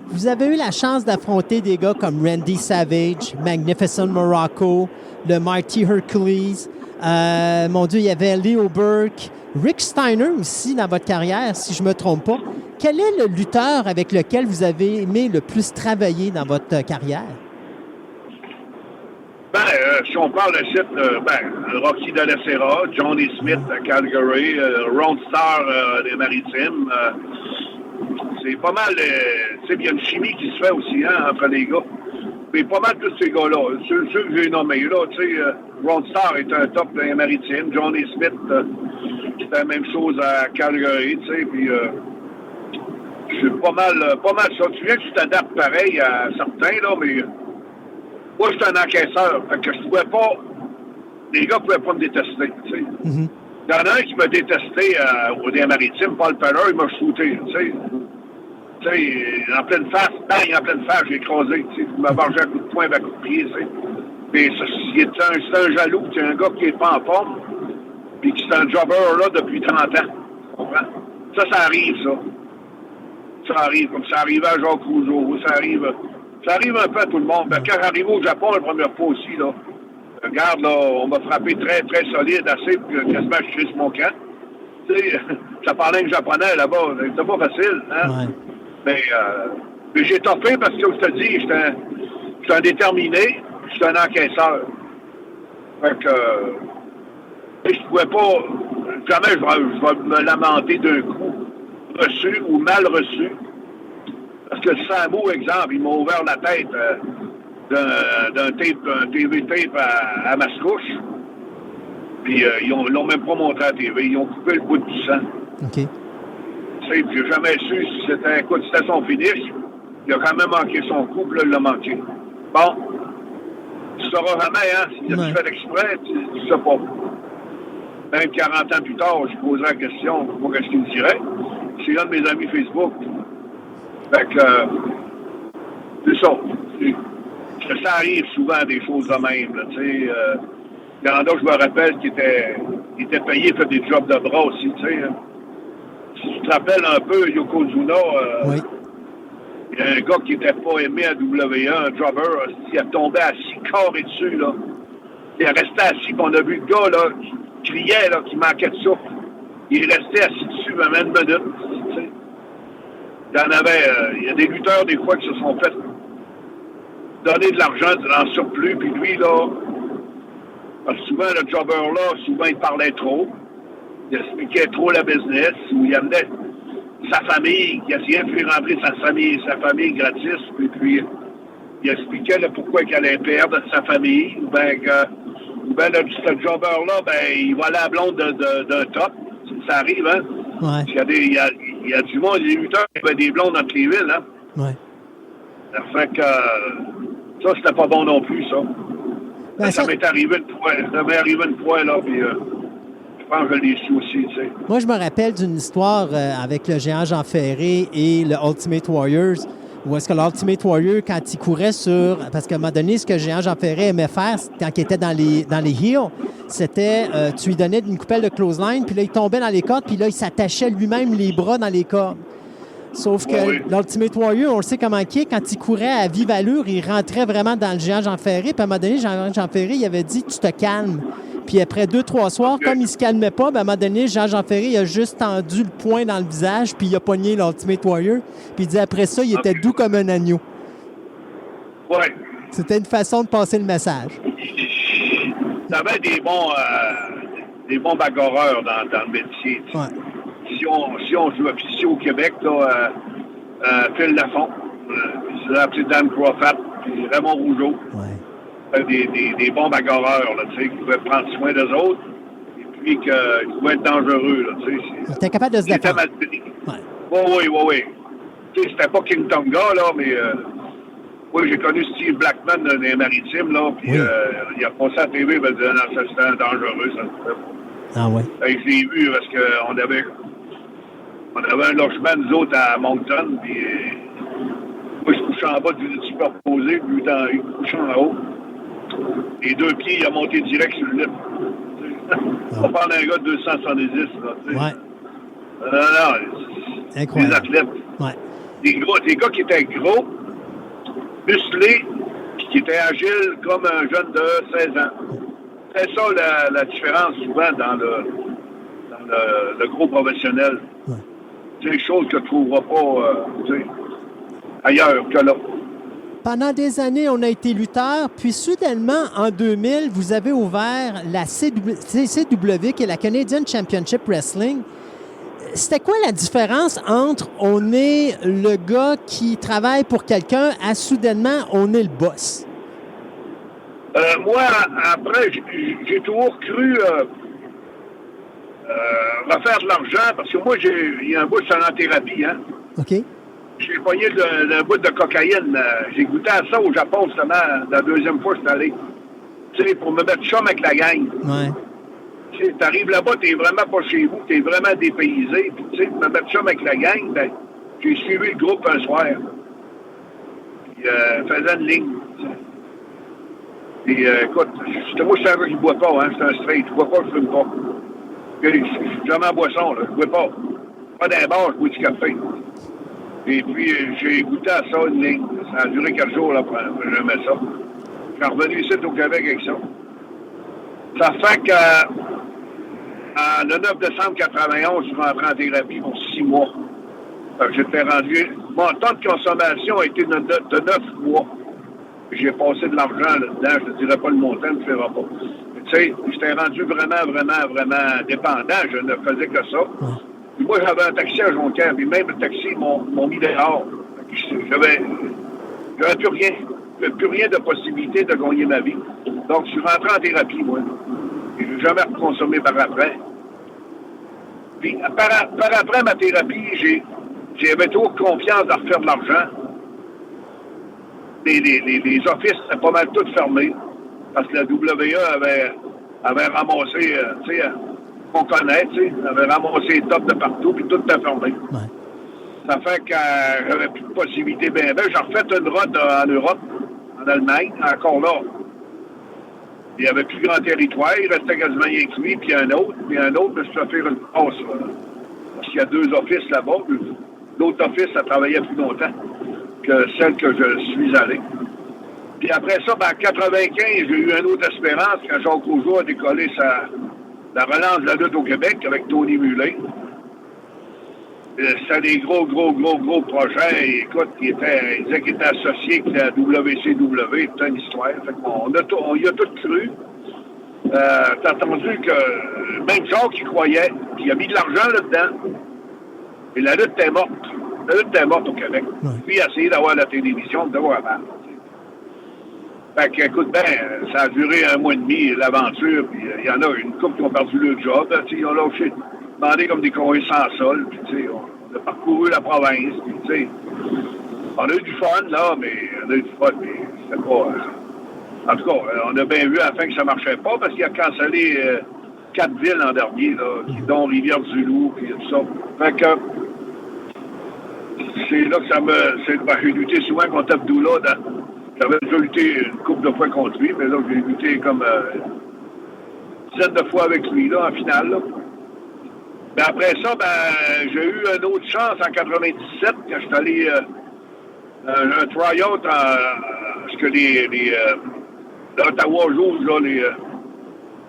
Vous avez eu la chance d'affronter des gars comme Randy Savage, Magnificent Morocco, le Mighty Hercules. Mon Dieu, il y avait Leo Burke, Rick Steiner aussi dans votre carrière, si je ne me trompe pas. Quel est le lutteur avec lequel vous avez aimé le plus travailler dans votre carrière? Si on parle de site, Rocky de la Serra, Johnny Smith à Calgary, Ron Starr des Maritimes, c'est pas mal, tu sais, il y a une chimie qui se fait aussi, hein, entre les gars. Mais pas mal tous ces gars-là, ceux que j'ai nommés, là, tu sais, Ron Starr est un top des Maritimes, Johnny Smith, c'était la même chose à Calgary, tu sais, puis c'est pas mal ça. Tu viens que tu t'adaptes pareil à certains, là, mais moi, je suis un encaisseur, fait que je pouvais pas, les gars pouvaient pas me détester, tu sais. Mm-hmm. Il y en a un qui m'a détesté au des Maritimes, Paul Peller, il m'a shooté, tu sais. Tu sais, en pleine face, j'ai écrasé, tu sais. Il m'a bargé un coup de poing, un coup de pied, tu sais. Mais c'est un jaloux, c'est un gars qui est pas en forme, puis qui est un jobber, là, depuis 30 ans. Tu comprends? Ça arrive, ça. Ça arrive, comme ça arrivait à Jacques Rougeau, ça arrive un peu à tout le monde. Ben, quand j'arrive au Japon la première fois aussi, là, regarde, là, on m'a frappé très, très solide, assez pour que quasiment je crisse mon camp. Tu sais, ça parlait un japonais là-bas. C'était pas facile. Hein? Ouais. Mais j'ai toppé parce que, je te dis, j'étais un déterminé, j'étais un encaisseur. Fait que, je pouvais pas, jamais je vais me lamenter d'un coup reçu ou mal reçu. Parce que Samu, exemple, il m'a ouvert la tête d'un TV tape à Mascouche. Puis ils l'ont même pas montré à la TV. Ils ont coupé le bout du sang. OK. Tu sais, puis j'ai jamais su si c'était son finish. Il a quand même manqué son coup, puis là, il l'a manqué. Bon. Tu sauras jamais, hein? S'il a fait exprès, tu sais pas. Même 40 ans plus tard, je poserai la question pour qu'est-ce qu'il me dirait. C'est un de mes amis Facebook. Fait que, c'est ça. Ça arrive souvent des choses de même, tu sais. Il y en a, je me rappelle, qui étaient payés pour des jobs de bras aussi, tu sais. Si tu te rappelles un peu, Yokozuna, oui. il y a un gars qui n'était pas aimé à WWE, un jobber, il a tombé assis carré dessus, là. Il est resté assis, puis on a vu le gars, là, qui criait, là, qui manquait de souffle. Il est resté assis dessus même une minute, tu sais. Il y a des lutteurs, des fois, qui se sont fait donner de l'argent en surplus, puis lui, là, parce que souvent, le jobber-là, souvent, il parlait trop. Il expliquait trop la business, ou il amenait sa famille, il essayait de faire rentrer sa famille gratis, puis il expliquait là, pourquoi il allait perdre sa famille, ou bien ce jobber-là, il volait la blonde d'un top. Ça arrive, hein? Ouais. Il y a du monde, des lutteurs qui avaient des blondes entre les villes, hein? Ouais. Ça fait que ça, c'était pas bon non plus, ça. Ça m'est arrivé une fois, là, puis je pense que je l'ai su aussi, tu sais. Moi, je me rappelle d'une histoire avec le géant Jean Ferré et le Ultimate Warriors, où est-ce que l'Ultimate Warrior, quand il courait parce qu'à un moment donné, ce que le géant Jean Ferré aimait faire, quand il était dans les heels, c'était, tu lui donnais une coupelle de clothesline, puis là, il tombait dans les cordes, puis là, il s'attachait lui-même les bras dans les cordes. Sauf que l'Ultimate Warrior, on le sait comment il est, quand il courait à vive allure, il rentrait vraiment dans le géant Jean Ferré, puis à un moment donné, Jean Ferré, il avait dit « tu te calmes ». Puis après 2-3 soirs, comme il se calmait pas, à un moment donné, Jean Ferré, il a juste tendu le poing dans le visage, puis il a pogné l'Ultimate Warrior. Puis il dit après ça, il était doux comme un agneau. Ouais. C'était une façon de passer le message. T'avais des bons bagarreurs dans le métier. Ouais. Si on joue ici au Québec, là, Phil Lafont, c'est appelé Dan Crawford, puis Raymond Rougeau. Ouais. Des bons bagarreurs, là, tu sais, qui pouvaient prendre soin d'eux autres, et puis qu'ils pouvaient être dangereux, là, tu sais. Ils étaient capables de se défendre. Mal pris. Oui. Tu sais, c'était pas King Tonga, là, mais oui, j'ai connu Steve Blackman dans les Maritimes, là, puis il a passé à la TV, il disait, non, ça, c'était dangereux, ça. Ah ouais. Et je l'ai vu parce qu'on avait un logement, nous autres, à Moncton, puis moi, je couchais en bas du superposé, lui, il couchait en haut. Les deux pieds, il a monté direct sur le lit. On parle d'un gars de 270, là, tu sais. Ouais. Non, incroyable. Des athlètes. Ouais. Des gars qui étaient gros, musclés, qui étaient agiles comme un jeune de 16 ans. C'est ça la différence souvent dans le gros professionnel. Ouais. C'est des choses que tu ne trouveras pas ailleurs que là. Pendant des années, on a été lutteur, puis soudainement, en 2000, vous avez ouvert la CCW, qui est la Canadian Championship Wrestling. C'était quoi la différence entre on est le gars qui travaille pour quelqu'un à soudainement, on est le boss? Moi, après, j'ai toujours cru refaire de l'argent, parce que moi, il y a un bout, c'est en thérapie, hein. OK. J'ai pogné un bout de cocaïne. J'ai goûté à ça au Japon, justement, la deuxième fois que je suis allé. Tu sais, pour me mettre chum avec la gang. Ouais. Tu sais, t'arrives là-bas, t'es vraiment pas chez vous, t'es vraiment dépaysé. Puis, tu sais, pour me mettre chum avec la gang, ben, j'ai suivi le groupe un soir. Puis, faisant une ligne. Puis, écoute, moi, je suis un gars qui boit pas, hein. C'est un straight. Je bois pas, je fume pas. Je suis jamais en boisson, là. Je bois pas. Pas d'un bar, je bois du café. Et puis, j'ai goûté à ça, une ligne. Ça a duré 4 jours, là, pour j'aimais ça. Je suis revenu ici au Québec avec ça. Ça fait que, le 9 décembre 91, je suis rentré en thérapie pour 6 mois. J'étais rendu... Mon temps de consommation a été de 9 mois. J'ai passé de l'argent là-dedans. Je ne dirais pas le montant, je ne le ferai pas. Tu sais, j'étais rendu vraiment dépendant. Je ne faisais que ça. Puis moi, j'avais un taxi à Jonquière, puis même le taxi m'ont mis dehors. J'avais plus rien. J'avais plus rien de possibilité de gagner ma vie. Donc, je suis rentré en thérapie, moi. Et je n'ai jamais consommé par après. Puis, par après ma thérapie, j'avais trop confiance à refaire de l'argent. Les offices étaient pas mal tous fermés. Parce que la WA avait ramassé, tu sais, qu'on connaît, tu sais, avait ramassé les tops de partout, puis tout était fermé. Ouais. Ça fait que j'avais plus de possibilités. Ben, j'ai refait une route en Europe, en Allemagne, encore là. Il n'y avait plus grand territoire, il restait quasiment rien que lui, puis un autre, mais je suis fait faire une passe. Parce qu'il y a 2 offices là-bas. L'autre office, ça travaillait plus longtemps que celle que je suis allé. Puis après ça, en 95, j'ai eu une autre espérance quand Jacques Rougeau a décollé la relance de la lutte au Québec avec Tony Mullin. C'était des gros projets. Écoute, il disait qu'il était associé avec la WCW, toute une histoire. Fait on y a tout cru. T'as entendu que même Jacques qui croyait, puis il a mis de l'argent là-dedans. Et la lutte était morte. La lutte était morte au Québec. Ouais. Puis il a essayé d'avoir la télévision, de voir avant. Fait que, écoute, ça a duré 1 mois et demi, l'aventure, puis il y en a une couple qui ont perdu leur job. Ils ont lâché, demandé comme des courriers sans sol, puis tu sais, on a parcouru la province, puis tu sais, on a eu du fun, là, mais c'était pas... en tout cas, on a bien vu à la fin que ça marchait pas, parce qu'il a cancellé 4 villes l'an dernier, là, dont Rivière-du-Loup, puis tout ça. Fait que... c'est là que j'ai lutté souvent contre Abdullah. J'avais déjà lutté une couple de fois contre lui, mais là, j'ai lutté comme une dizaine de fois avec lui, là, en finale. Là. Mais après ça, j'ai eu une autre chance en 97, quand je suis allé un try-out parce que l'Ottawa joue,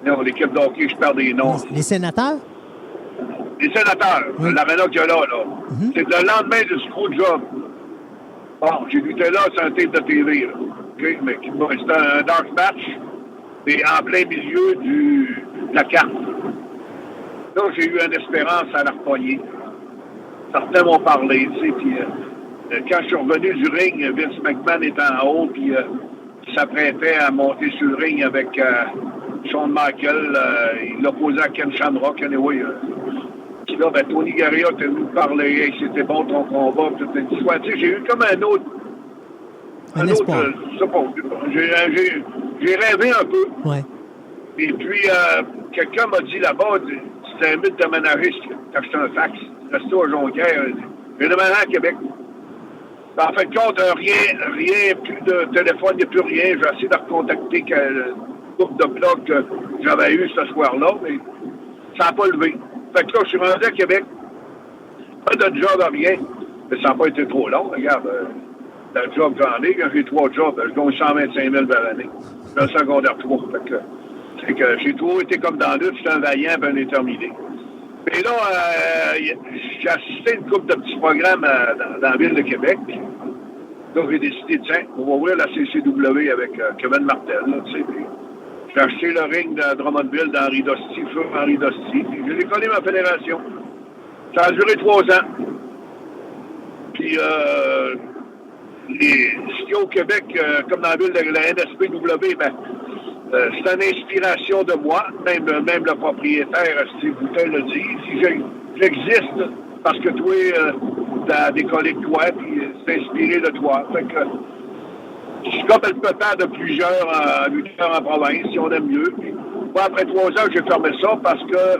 là, l'équipe de hockey, je perds des noms. Les sénateurs? Les sénateurs, oui. L'aréna qu'il y a là. Mm-hmm. C'est le lendemain du Screwjob. Bon, j'ai lutté là sur un tape de TV, là. Okay? Mais c'était un dark match, mais en plein milieu de la carte. Là, j'ai eu une espérance à la repogner. Certains m'ont parlé, tu sais, puis quand je suis revenu du ring, Vince McMahon était en haut, puis il s'apprêtait à monter sur le ring avec Shawn Michaels. Il l'a posé à Ken Shamrock, anyway. Puis là, Tony Garea était venu parler, hey, c'était bon ton combat, toute une histoire. Tu sais, j'ai eu comme un autre. J'ai rêvé un peu. Ouais. Et puis, quelqu'un m'a dit là-bas, c'était un mythe de ménagiste quand j'étais un fax. Resté à Jonquière. J'ai déménagé à Québec. En fin de compte, rien, plus de téléphone, il n'y a plus rien. J'ai essayé de recontacter le groupe de blocs que j'avais eu ce soir-là, mais ça n'a pas levé. Fait que là, je suis rendu à Québec. Pas de job à rien. Mais ça n'a pas été trop long. Regarde, le job que j'en ai, quand j'ai 3 jobs, je gagne 125 000 par année. J'ai un secondaire 3. Fait que j'ai toujours été comme dans l'autre, j'étais un vaillant et un déterminé. Mais là, j'ai assisté à une couple de petits programmes dans la ville de Québec. Donc, j'ai décidé, tiens, on va ouvrir la CCW avec Kevin Martel, là, tu sais. J'ai acheté le ring de Drummondville d'Henri Dosti, feu Henri Dosti. J'ai décollé ma fédération. Ça a duré 3 ans. Puis, ce qu'il y a au Québec, comme dans la ville de la NSPW, c'est une inspiration de moi. Même le propriétaire, Steve Boutin, le dit. Si j'existe parce que toi, t'as décollé de toi, puis c'est inspiré de toi. Fait que, je suis comme le papa de plusieurs lutteurs en province, si on aime mieux. Puis, moi, après 3 ans, j'ai fermé ça parce que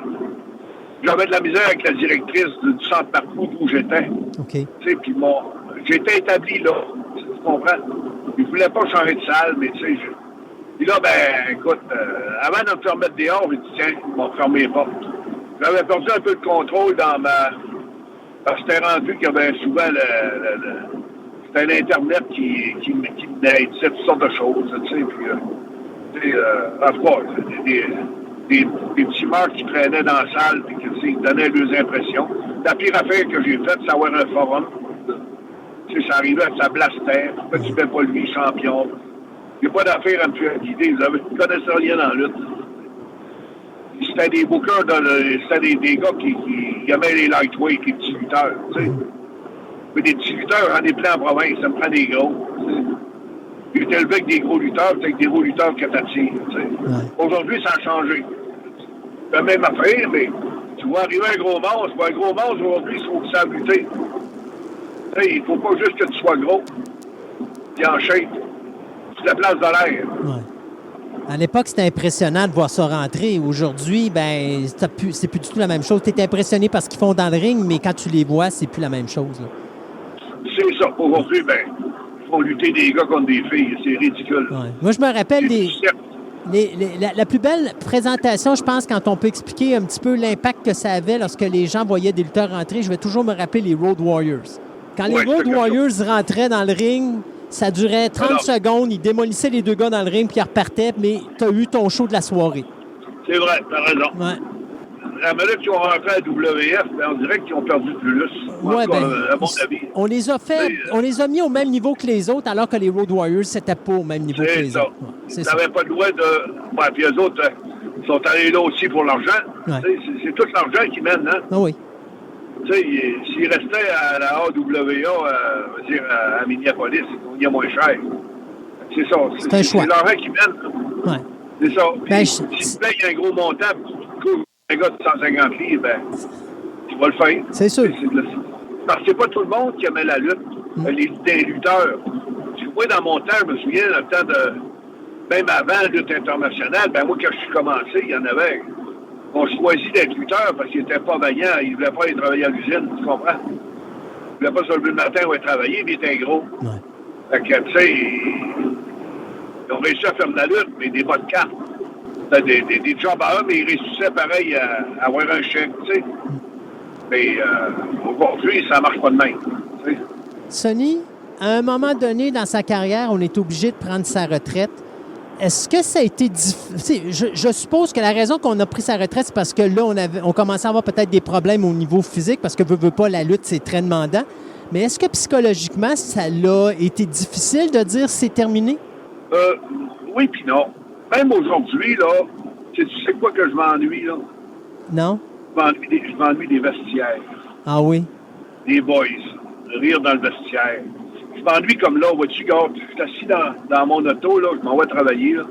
j'avais de la misère avec la directrice du centre parcours où j'étais. OK. Tu sais, puis j'étais établi là. Tu comprends? Ils ne voulaient pas changer de salle, mais tu sais, puis là, écoute, avant de me faire mettre dehors, j'ai dit, tiens, ils m'ont fermé les portes. J'avais perdu un peu de contrôle dans parce que c'était rendu qu'il y avait souvent c'était l'Internet qui disait toutes sortes de choses, tu sais, puis, en tout cas, des petits marques qui traînaient dans la salle et qui donnaient leurs impressions. La pire affaire que j'ai faite, c'est avoir un forum. Tu sais, ça arrivait, ça blastait. Tu fais pas lui champion. Il n'y a pas d'affaire à me faire guider. Vous ne connaissez rien dans la lutte. C'était des bookers, c'était des gars qui aimaient les lightweight, les petits lutteurs. Tu sais. Mais des petits lutteurs, j'en ai plein en province. Ça me prend des gros. J'ai été élevé avec des gros lutteurs, avec des gros lutteurs que t'attires. Aujourd'hui, ça a changé. C'est la même affaire, mais tu vois arriver un gros monstre. Un gros monstre, aujourd'hui, il faut que ça lutter. Il ne faut pas juste que tu sois gros. Puis en shape. Tu te places dans l'air. Ouais. À l'époque, c'était impressionnant de voir ça rentrer. Aujourd'hui, ben, c'est plus du tout la même chose. Tu es impressionné par ce qu'ils font dans le ring, mais quand tu les vois, c'est plus la même chose. Là. C'est ça. Aujourd'hui, ben, ils font lutter des gars contre des filles. C'est ridicule. Ouais. Moi, je me rappelle la plus belle présentation, je pense, quand on peut expliquer un petit peu l'impact que ça avait lorsque les gens voyaient des lutteurs rentrer, je vais toujours me rappeler les Road Warriors. Quand les Road Warriors rentraient dans le ring, ça durait 30 secondes, ils démolissaient les deux gars dans le ring, puis ils repartaient, mais tu as eu ton show de la soirée. C'est vrai, t'as raison. Ouais. À minute qu'ils ont rentré à WF, on dirait qu'ils ont perdu plus. Ouais, à mon avis. On les a mis au même niveau que les autres, alors que les Road Warriors, c'était pas au même niveau que les autres. Ouais, ils n'avaient pas le droit de... Ouais, puis eux autres sont allés là aussi pour l'argent. Ouais. C'est tout l'argent qui mène, hein? Ah oui. Tu sais, s'ils restaient à la AWA, à Minneapolis, ils gagnaient moins cher. C'est ça. C'est un choix. C'est l'argent qui mène. Ouais. C'est ça. Ben, si tu payes un gros montant, un gars de 150 livres, ben, tu vas le faire. C'est sûr. Parce que c'est pas tout le monde qui aimait la lutte. Des lutteurs. Tu vois, dans mon temps, je me souviens, dans le temps de... Même avant la lutte internationale, ben moi, quand je suis commencé, il y en avait... On choisit d'être lutteur parce qu'il n'était pas vaillant. Il ne voulait pas aller travailler à l'usine, tu comprends? Il ne voulait pas se lever le matin ou aller travailler, mais il était gros. Ouais. Fait que, tu sais, ils ont réussi à faire de la lutte, mais des bonnes cartes. Des jobs à eux, mais ils réussissaient pareil à avoir un chèque, tu sais. Mais aujourd'hui, ça ne marche pas de même. Tu sais. Sonny, à un moment donné dans sa carrière, on est obligé de prendre sa retraite. Est-ce que ça a été difficile? Je suppose que la raison qu'on a pris sa retraite, c'est parce que là, on commençait à avoir peut-être des problèmes au niveau physique, parce que veut pas, la lutte, c'est très demandant. Mais est-ce que psychologiquement, ça a été difficile de dire c'est terminé? Oui puis non. Même aujourd'hui, là, tu sais quoi que je m'ennuie, là? Non? Je m'ennuie des vestiaires. Ah oui? Des boys. Rire dans le vestiaire. Je m'ennuie comme là, vois-tu, gars, je suis assis dans mon auto, là, je m'en vais travailler, là.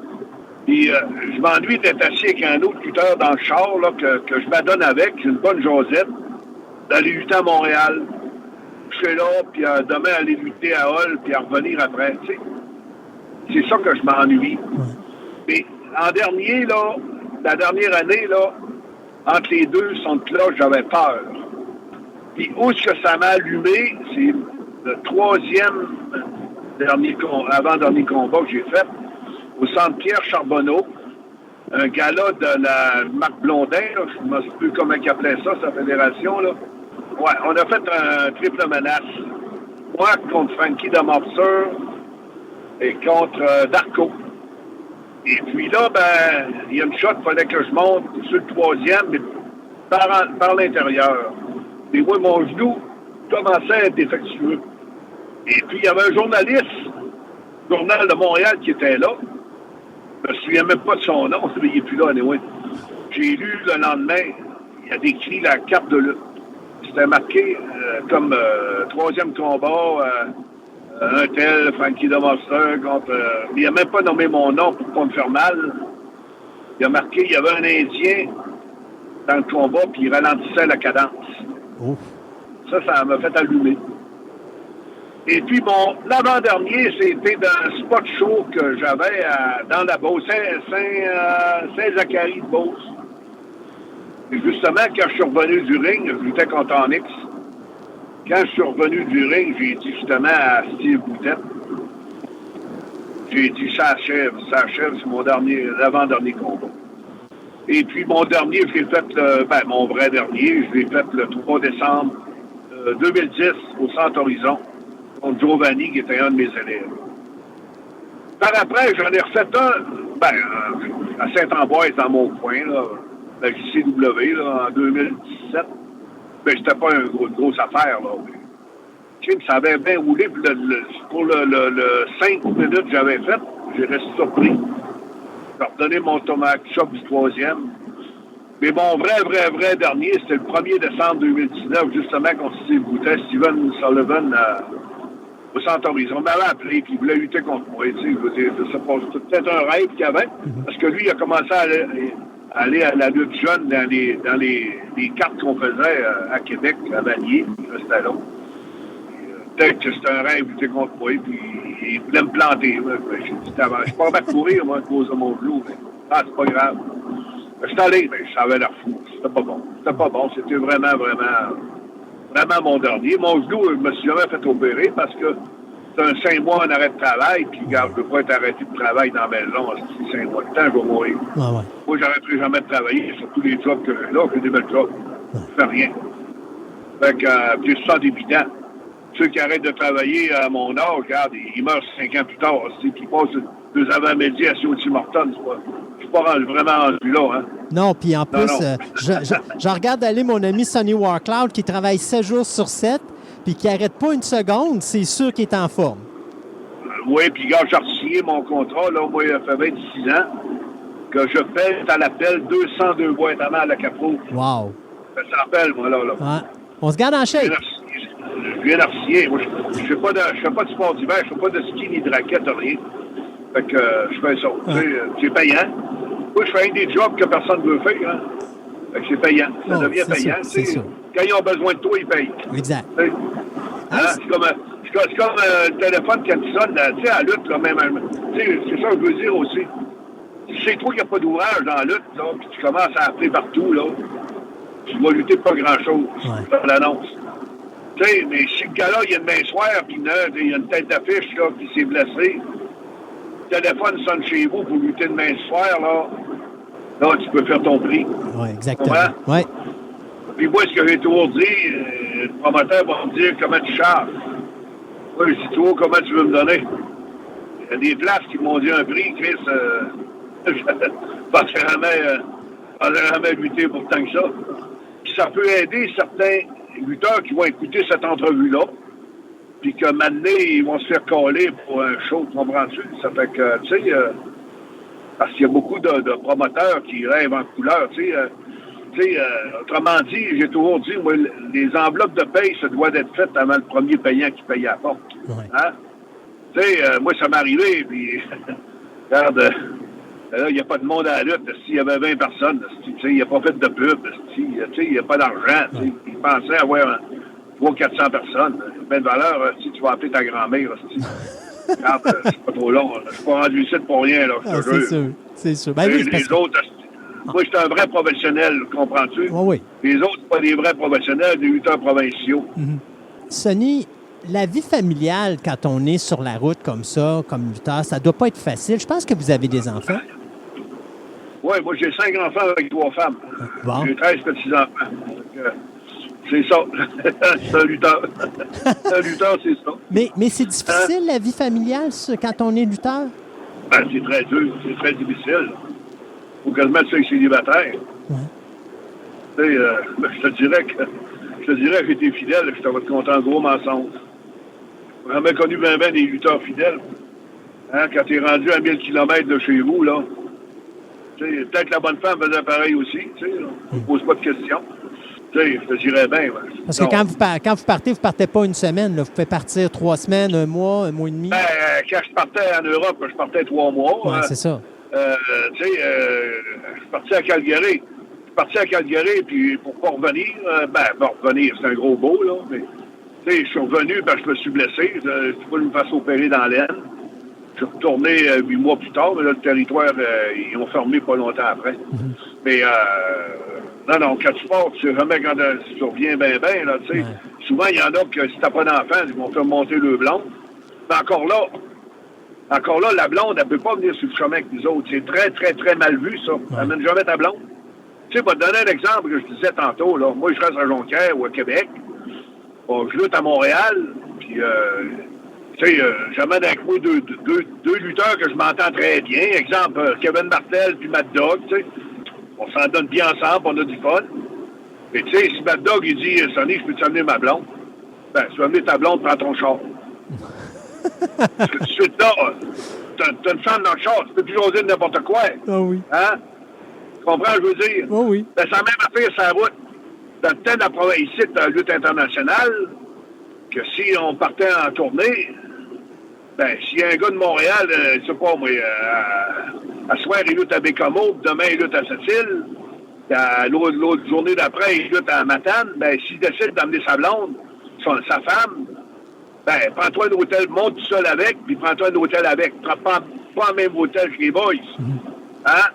Puis je m'ennuie d'être assis avec un autre lutteur dans le char, là, que je m'adonne avec, j'ai une bonne Josette, d'aller lutter à Montréal. Je suis là, puis demain aller lutter à Hull, puis à revenir après, tu sais. C'est ça que je m'ennuie. Mais en dernier, là, la dernière année, là, entre les deux sons de cloche, j'avais peur. Puis où est-ce que ça m'a allumé, c'est le troisième avant-dernier combat que j'ai fait au centre Pierre Charbonneau, un gala de la Marc Blondin, là, je ne sais plus comment il appelait ça, sa fédération, là. Ouais, on a fait un triple menace. Moi contre Frankie de Mobster et contre Darko. Et puis là, ben, il y a une shot, il fallait que je monte sur le troisième, mais par l'intérieur. Et moi, mon genou commençait à être défectueux. Et puis, il y avait un journaliste, Journal de Montréal, qui était là. Je me souviens même pas de son nom, il n'est plus là, anyway. J'ai lu le lendemain, il a décrit la carte de lutte. C'était marqué comme troisième combat, un tel, Frankie de Monster, contre... il n'a même pas nommé mon nom pour pas me faire mal. Il a marqué, il y avait un Indien dans le combat, puis il ralentissait la cadence. Oh. Ça m'a fait allumer. Et puis, l'avant-dernier, c'était dans un spot show que j'avais dans la Beauce, Saint-Zacharie de Beauce. Et justement, quand je suis revenu du ring, je luttais contre Onyx. Quand je suis revenu du ring, j'ai dit justement à Steve Boutette, j'ai dit, ça achève, c'est l'avant-dernier combat. Et puis, mon dernier, je l'ai fait, mon vrai dernier, je l'ai fait le 3 décembre 2010 au Centre Horizon, contre Giovanni, qui était un de mes élèves. Par après, j'en ai refait à Saint-Ambroise, dans mon coin, là, la JCW, là, en 2017. Ben, c'était pas une grosse affaire, là. Tu sais, ça avait bien roulé. Puis pour le 5 minutes que j'avais fait, j'ai resté surpris. J'ai redonné mon tomahawk chop du 3e. Mais mon vrai dernier, c'était le 1er décembre 2019, justement, quand on s'est bouté Steven Sullivan au Centre Horizon. On m'avait appelé, puis il voulait lutter contre moi. Tu sais, je veux dire, c'était peut-être un rêve qu'il avait, parce que lui, il a commencé à aller à la lutte jeune dans les cartes qu'on faisait à Québec, à Vanier. Il restait là. Peut-être que c'était un rêve de lutter contre moi, puis il voulait me planter. Je suis pas mal de courir, moi, à cause de mon genou. Mais, c'est pas grave. Je suis allé, mais ça avait l'air fou. C'était pas bon. C'était vraiment mon dernier. Mon genou, je me suis jamais fait opérer parce que c'est un 5 mois en arrêt de travail, puis regarde, je ne veux pas être arrêté de travail dans la maison. Si 5 mois de temps, je vais mourir. Ah ouais. Moi, j'arrêterai jamais de travailler sur tous les jobs que j'ai là. J'ai des belles jobs. Je fais rien. Fait que, puis c'est évident. Ceux qui arrêtent de travailler à mon âge, regarde, ils meurent 5 ans plus tard. Puis ils passent 2 avant-midi à Tim Hortons. Je suis pas vraiment rendu là, hein. Non, puis en plus, je regarde aller mon ami Sonny Warcloud qui travaille 7 jours sur 7 puis qui n'arrête pas une seconde, c'est sûr qu'il est en forme. Oui, puis gars, j'ai signé mon contrat, là, moi, il fait 26 ans, que je fais à l'appel 202 boîtes à mal à Capro. Wow. Ça s'appelle, moi, là. Ouais. On se garde en shape. Je viens d'arcier. Moi, je fais pas de sport d'hiver, je fais pas de ski ni de raquette, rien. Fait que je fais ça. Ouais. C'est payant. Moi, je fais des jobs que personne ne veut faire. Hein. Fait que c'est payant. Ça devient payant. C'est quand ils ont besoin de toi, ils payent. Exact. Hein? C'est comme le téléphone quand tu sonnes, tu sais, à la lutte, là, même. C'est ça que je veux dire aussi. Si c'est toi qui n'as pas d'ouvrage dans la lutte, là, puis tu commences à appeler partout, là, tu vas lutter pas grand-chose. Dans l'annonce. Tu sais, mais si le gars-là, il y a une main soire, puis il y a une tête d'affiche, là, puis il s'est blessé, le téléphone sonne chez vous pour lutter une main soire, là, tu peux faire ton prix. Oui, exactement. Oui. Puis moi, ce que j'ai toujours dit, le promoteur va me dire comment tu charges. Moi, je dis toujours comment tu veux me donner. Il y a des places qui m'ont dit un prix, Chris, je ne pensais jamais lutter pour tant que ça. Puis ça peut aider certains lutteurs qui vont écouter cette entrevue-là, puis que maintenant, ils vont se faire coller pour un show, comprends-tu? Ça fait que, tu sais, parce qu'il y a beaucoup de promoteurs qui rêvent en couleur, tu sais. Autrement dit, j'ai toujours dit, moi, les enveloppes de paye, ça doit être fait avant le premier payant qui paye à la porte. Ouais. Hein? Tu sais, moi, ça m'est arrivé, puis, regarde, il n'y a pas de monde à la lutte. S'il y avait 20 personnes, il n'y a pas fait de pub, il n'y a pas d'argent. Ouais. Il pensait avoir 300-400 personnes. Ben de valeur, si tu vas appeler ta grand-mère, regarde, c'est pas trop long. Je suis pas rendu ici pour rien, là, je te jure. C'est sûr. Ben, oui, les autres, moi, je suis un vrai professionnel, comprends-tu? Oui. Les autres, pas des vrais professionnels, des lutteurs provinciaux. Mm-hmm. Sonny, la vie familiale, quand on est sur la route comme ça, comme lutteur, ça doit pas être facile. Je pense que vous avez des enfants. Oui, moi, j'ai 5 enfants avec 3 femmes. Bon. J'ai 13 petits-enfants. C'est ça. C'est un lutteur. Un lutteur, c'est ça. Mais c'est difficile, la vie familiale, quand on est lutteur? Ben, c'est très dur. C'est très difficile. Il faut quasiment que tu sois célibataire. Ouais. Tu sais, je te dirais que j'ai été fidèle. Je t'avais content en gros mensonge. J'ai jamais connu bien des lutteurs fidèles. Hein, quand tu es rendu à 1000 km de chez vous, là, peut-être la bonne femme faisait pareil aussi. On ne pose pas de questions. Je te dirais bien. Parce que quand vous partez, vous ne partez pas une semaine. Là. Vous pouvez partir 3 semaines, 1 mois et demi. Ben, quand je partais en Europe, je partais 3 mois. Oui, c'est ça. Je suis parti à Calgary. Puis pour pas revenir, revenir, c'est un gros beau, là. Mais, je suis revenu parce que je me suis blessé. Je pouvais me faire opérer dans l'aine. Je suis retourné 8 mois plus tard, mais là, le territoire, ils ont fermé pas longtemps après. Mm-hmm. Mais, non, quand tu pars, tu sais jamais quand tu reviens bien, là, tu sais. Ouais. Souvent, il y en a que si t'as pas d'enfant, ils vont faire monter le blonde. Mais encore là, la blonde, elle peut pas venir sur le chemin avec nous autres. C'est très, très, très mal vu, ça. Ouais. Elle mène jamais ta blonde. Tu sais, je vais te donner un exemple que je disais tantôt, là. Moi, je reste à Jonquière ou à Québec. Bon, je lutte à Montréal, puis tu sais, j'amène avec moi deux lutteurs que je m'entends très bien. Exemple, Kevin Martel puis Mad Dog, tu sais. On s'en donne bien ensemble, on a du fun. Mais tu sais, si Mad Dog, il dit, Sonny, je peux t'amener ma blonde? Ben, tu vas amener ta blonde, prends ton char. Tout de suite, là, t'as une femme dans le char, tu peux plus oser de n'importe quoi. Ah oui. Hein? Tu comprends ce que je veux dire? Oh oui. Ben, c'est la même affaire sur la route. Dans le temps de la province ici, de la lutte internationale, que si on partait en tournée, ben, s'il y a un gars de Montréal, je sais pas, moi, à soir, il lutte à Bécamo, demain, il lutte à Sept-Îles, l'autre journée d'après, il lutte à Matane, ben, s'il décide d'amener sa blonde, sa femme, ben, prends-toi un hôtel, monte tout seul avec, puis prends-toi un hôtel avec. Prends pas le même hôtel que les boys. Hein?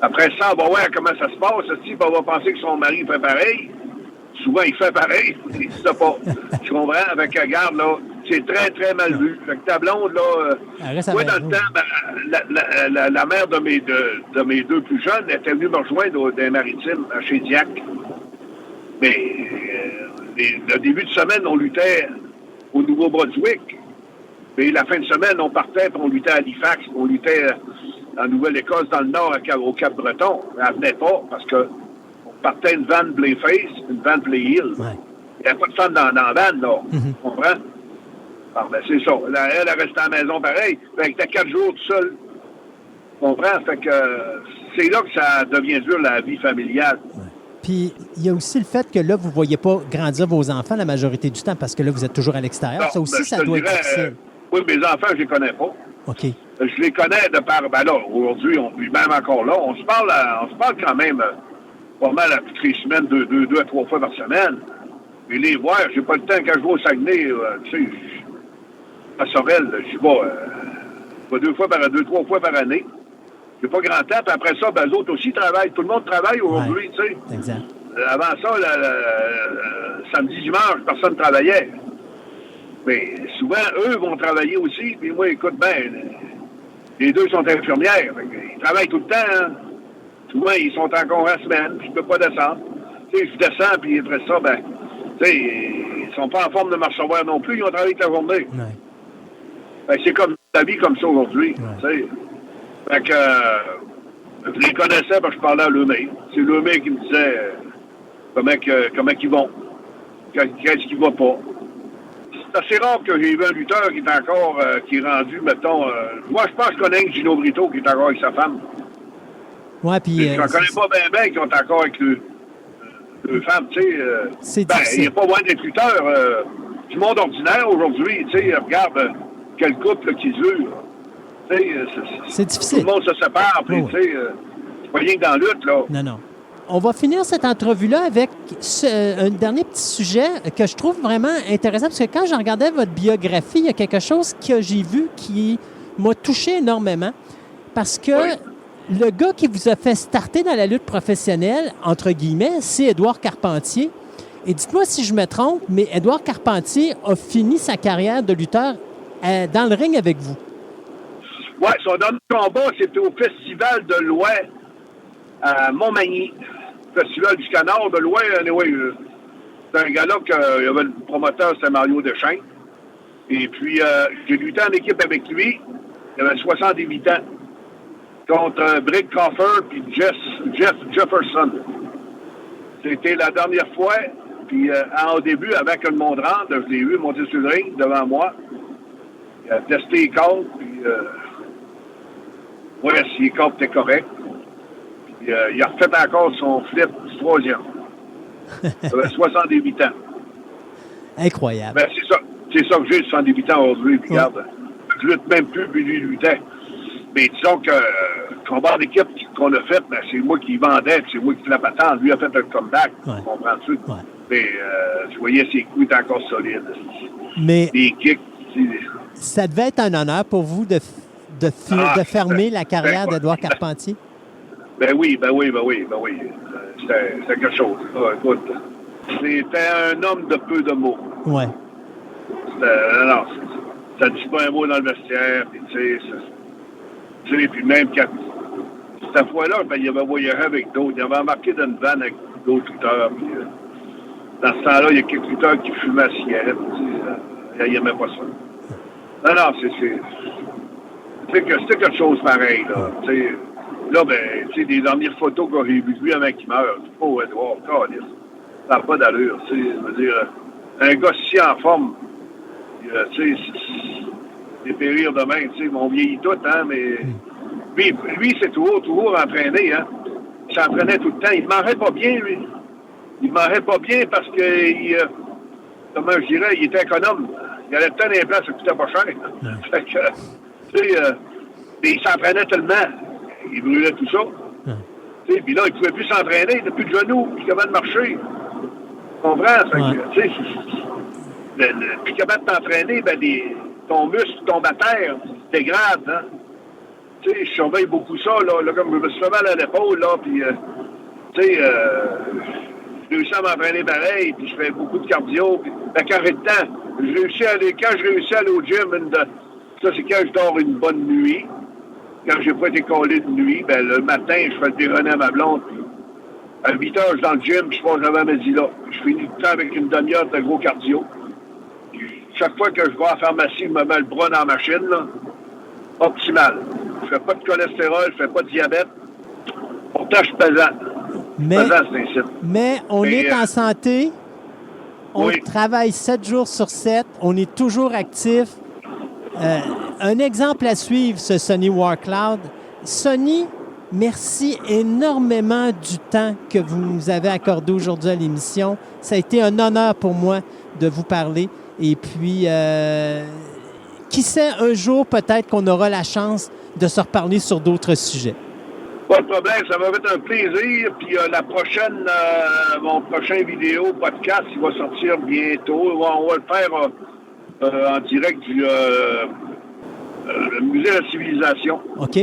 Après ça, on va voir comment ça se passe. Si on va penser que son mari fait pareil. Souvent, il fait pareil. Il sait pas. Tu comprends? Avec la garde, là, c'est très, très mal vu. Fait que ta blonde, là... moi, dans le temps, ben, la mère de mes deux plus jeunes était venue me rejoindre dans les maritimes, à chez Diac. Mais le début de semaine, on luttait au Nouveau-Brunswick. Mais la fin de semaine, on partait et on luttait à Halifax. On luttait en Nouvelle-Écosse, dans le Nord, au Cap-Breton. Elle venait pas parce que on partait une vanne Playface, une vanne Playhill. Ouais. Il n'y avait pas de femme dans la vanne, là. Tu comprends? Ah, ben, c'est ça. Elle restait à la maison pareil. Fait que t'as 4 jours tout seul. Tu comprends? Fait que c'est là que ça devient dur, la vie familiale. Ouais. Puis, il y a aussi le fait que là, vous ne voyez pas grandir vos enfants la majorité du temps parce que là, vous êtes toujours à l'extérieur. Ça aussi, ça doit être difficile. Oui, mes enfants, je les connais pas. OK. Je les connais de par... Ben là, aujourd'hui, même encore là, on se parle quand même pas mal à toutes les semaines, deux à trois fois par semaine. Mais les voir, j'ai pas le temps. Quand je vais au Saguenay, tu sais, à Sorel, je vais deux, trois fois par année. J'ai pas grand temps. Puis après ça, ben, eux autres aussi travaillent. Tout le monde travaille aujourd'hui, tu sais. Exact. Avant ça, samedi, dimanche, personne ne travaillait. Mais souvent, eux vont travailler aussi. Puis moi, écoute, ben, les deux sont infirmières. Ils travaillent tout le temps. Hein. Souvent, ils sont encore en semaine. Puis je peux pas descendre. Tu sais, je descends, puis après ça, ben, tu sais, ils sont pas en forme de me recevoir non plus. Ils ont travaillé toute la journée. Ouais. Ben, c'est comme la vie comme ça aujourd'hui. Ouais. Tu sais. Fait que je les connaissais parce que je parlais à Lemay. C'est Lemay qui me disait comment ils vont. Qu'est-ce qui va pas. C'est assez rare que j'ai vu un lutteur qui est encore qui est rendu, mettons. Moi, je pense que je connais un Gino Brito qui est encore avec sa femme. Ouais, puis. Je n'en connais pas bien qui ont encore avec deux femmes, tu sais. C'est ben, difficile. il n'est pas loin d'être lutteur. Du monde ordinaire aujourd'hui, tu sais, regarde quel couple là, qui dure. C'est difficile. Tout le monde se sépare, puis tu sais, c'est pas rien que dans la lutte, là. Non, non. On va finir cette entrevue-là avec un dernier petit sujet que je trouve vraiment intéressant, parce que quand je regardais votre biographie, il y a quelque chose que j'ai vu qui m'a touché énormément, parce que le gars qui vous a fait starter dans la lutte professionnelle, entre guillemets, c'est Édouard Carpentier. Et dites-moi si je me trompe, mais Édouard Carpentier a fini sa carrière de lutteur dans le ring avec vous. Oui, son dernier combat, c'était au Festival de l'Ouest à Montmagny. Festival du Canard de l'Ouest. Anyway, c'est un gars-là qu'il y avait le promoteur, c'était Mario Deschênes. Et puis, j'ai lutté en équipe avec lui. Il avait 78 ans. Contre Brick Coffer puis Jeff Jefferson. C'était la dernière fois. Puis, au début, avec le monde rentre, je l'ai vu monter sur le ring devant moi. Il a testé les comptes, puis... oui, si les comptes étaient corrects. Puis, il a refait encore son flip du troisième. Il avait 78 ans. Incroyable. Ben, c'est ça que j'ai, 78 ans aujourd'hui. Puis, regarde, je lutte même plus, puis lui luttait. Mais disons que le combat d'équipe qu'on a fait, ben, c'est moi qui vendais, puis c'est moi qui la patente. Lui a fait un comeback. Ouais. Comprends-tu? Ouais. Mais tu voyais ses coups étaient encore solides. Mais les kicks. ça devait être un honneur pour vous de fermer la carrière d'Édouard Carpentier? Ben oui. C'était quelque chose. Écoute, c'était un homme de peu de mots. Ouais. Non, ça ne dit pas un mot dans le vestiaire. Puis, tu sais, puis même quand cette fois-là, ben, il avait voyagé avec d'autres. Il avait embarqué dans une vanne avec d'autres lutteurs. Puis, dans ce temps-là, il y a quelques lutteurs qui fumaient la cigarette. Il n'aimait pas ça. Non, c'est quelque chose pareil, là. T'sais, là, ben, tu sais, des dernières photos que j'ai vues de lui avant qu'il meure, oh, Edouard, ça n'a pas d'allure, tu sais. Je veux dire, un gars si en forme, tu sais, c'est périr demain, tu sais, on vieillit tout, hein, mais lui c'est toujours entraîné, hein. Il s'entraînait tout le temps. Il ne mangeait pas bien, lui. Il ne mangeait pas bien parce que, comment je dirais, il était économe. Il allait peut-être des places, ça coûtait pas cher. Fait que, tu sais, il s'entraînait tellement. Il brûlait tout ça. Tu sais, puis là, il ne pouvait plus s'entraîner. Il n'a plus de genoux, plus capable de marcher. Tu comprends? Fait que, tu sais, plus capable de t'entraîner, ben, ton muscle tombe à terre, dégrade, hein. Tu sais, je surveille beaucoup ça, là, comme je me suis fait mal à l'épaule, là, puis, tu sais, je réussis à m'entraîner pareil, puis je fais beaucoup de cardio, puis, ben, quand j'ai le temps, quand je réussis à aller au gym, ça, c'est quand je dors une bonne nuit. Quand j'ai pas été collé de nuit, ben, le matin, je fais le déjeuner à ma blonde, puis à 8 heures, je suis dans le gym, puis je passe avant midi là. Je finis le temps avec une demi-heure de gros cardio. Puis, chaque fois que je vais à la pharmacie, je me mets le bras dans la machine, là, optimal. Je fais pas de cholestérol, je fais pas de diabète. Pourtant, je suis pesant. Mais on est en santé. On oui. travaille 7 jours sur 7. On est toujours actif. Un exemple à suivre, ce Sonny Warcloud. Sonny, merci énormément du temps que vous nous avez accordé aujourd'hui à l'émission. Ça a été un honneur pour moi de vous parler. Et puis, qui sait, un jour, peut-être qu'on aura la chance de se reparler sur d'autres sujets. Pas de problème, ça va être un plaisir. Puis la prochaine, mon prochain vidéo, podcast, il va sortir bientôt. On va le faire en direct du Musée de la Civilisation. OK.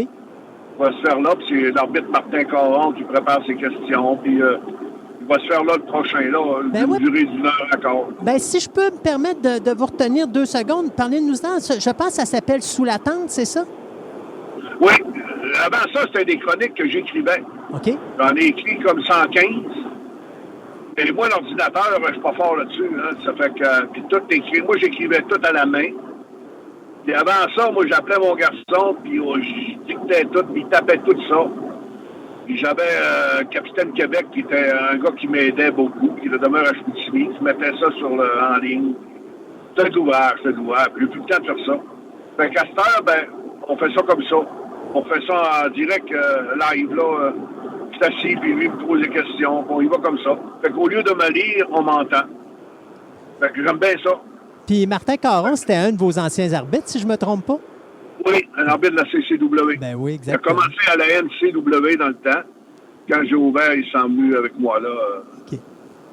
On va se faire là, puis c'est l'arbitre Martin Caron qui prépare ses questions. Puis il va se faire là le prochain, là, durer d'une heure à quart. Ben, si je peux me permettre de vous retenir 2 secondes, parlez-nous-en. Je pense que ça s'appelle Sous la tente, c'est ça? Oui. Avant ça, c'était des chroniques que j'écrivais. OK. J'en ai écrit comme 115. Et moi, l'ordinateur, je suis pas fort là-dessus. Hein. Ça fait que. Puis tout écrit. Moi, j'écrivais tout à la main. Puis avant ça, moi, j'appelais mon garçon, puis je dictais tout, puis il tapait tout ça. Puis j'avais Capitaine Québec, qui était un gars qui m'aidait beaucoup, qui le demeure à Chicoutimi, qui mettait ça en ligne. C'était de l'ouvrage. Puis j'ai plus le temps de faire ça. Fait qu'à cette heure, ben, on fait ça comme ça. On fait ça en direct, live, là. Je suis assis, puis lui, il me pose des questions. On y va comme ça. Fait qu'au lieu de me lire, on m'entend. Fait que j'aime bien ça. Puis Martin Caron, c'était un de vos anciens arbitres, si je ne me trompe pas? Oui, un arbitre de la CCW. Ben oui, exactement. Il a commencé à la NCW dans le temps. Quand j'ai ouvert, il s'est venu avec moi, là. OK.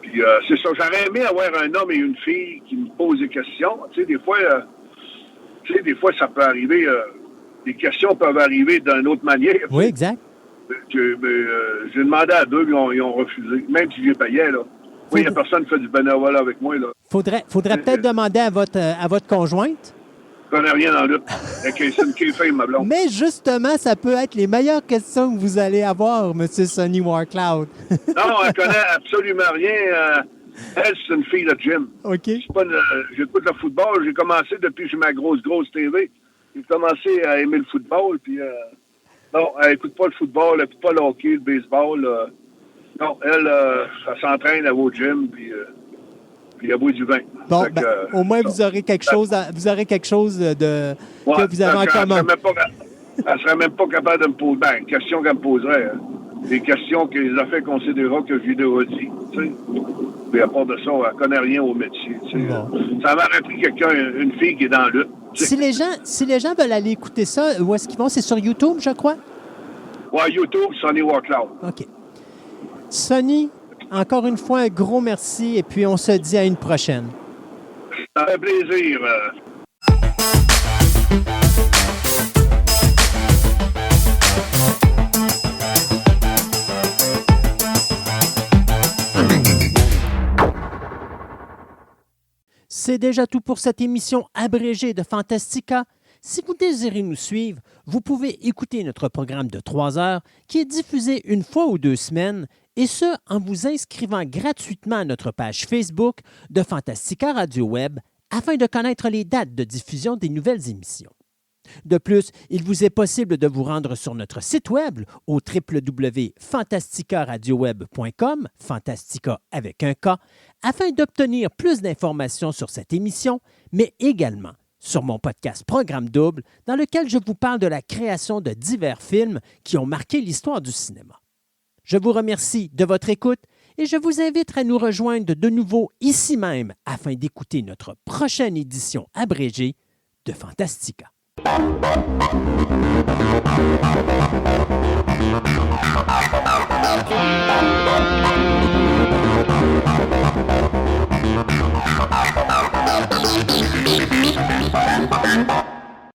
Puis c'est ça. J'aurais aimé avoir un homme et une fille qui me posent des questions. Tu sais, des fois, ça peut arriver... les questions peuvent arriver d'une autre manière. Oui, exact. J'ai demandé à 2, ils ont refusé. Même si j'ai payé, là. Oui, il n'y a personne qui fait du bénévolat avec moi, là. Faudrait peut-être demander à votre conjointe. Je connais rien dans lutte. C'est une kéfille, ma blonde. Mais justement, ça peut être les meilleures questions que vous allez avoir, M. Sonny Warcloud. Non, elle connaît absolument rien. Elle, c'est une fille de gym. OK. J'écoute le football. J'ai commencé depuis que j'ai ma grosse TV. J'ai commencé à aimer le football, puis non, elle n'écoute pas le football, elle n'écoute pas le hockey, le baseball. Non, elle, elle s'entraîne, elle va au gym, puis elle boit du vin. Bon, au moins, vous aurez quelque chose que vous avez en commun. Elle serait même pas capable de me poser une question qu'elle me poserait. Des questions qu'elle a fait considérer que j'ai déjà dit. Tu sais. Mais à part de ça, elle ne connaît rien au métier. Tu sais. Bon. Ça m'aurait pris une fille qui est dans la lutte. Si les gens veulent aller écouter ça, où est-ce qu'ils vont? C'est sur YouTube, je crois? Oui, YouTube, Sonny Warcloud. OK. Sonny, encore une fois, un gros merci et puis on se dit à une prochaine. Ça fait plaisir. C'est déjà tout pour cette émission abrégée de Fantastica. Si vous désirez nous suivre, vous pouvez écouter notre programme de 3 heures qui est diffusé une fois ou 2 semaines, et ce, en vous inscrivant gratuitement à notre page Facebook de Fantastica Radio Web, afin de connaître les dates de diffusion des nouvelles émissions. De plus, il vous est possible de vous rendre sur notre site web au www.fantasticaradioweb.com, Fantastica avec un K, afin d'obtenir plus d'informations sur cette émission, mais également sur mon podcast Programme Double, dans lequel je vous parle de la création de divers films qui ont marqué l'histoire du cinéma. Je vous remercie de votre écoute et je vous invite à nous rejoindre de nouveau ici même afin d'écouter notre prochaine édition abrégée de Fantastica.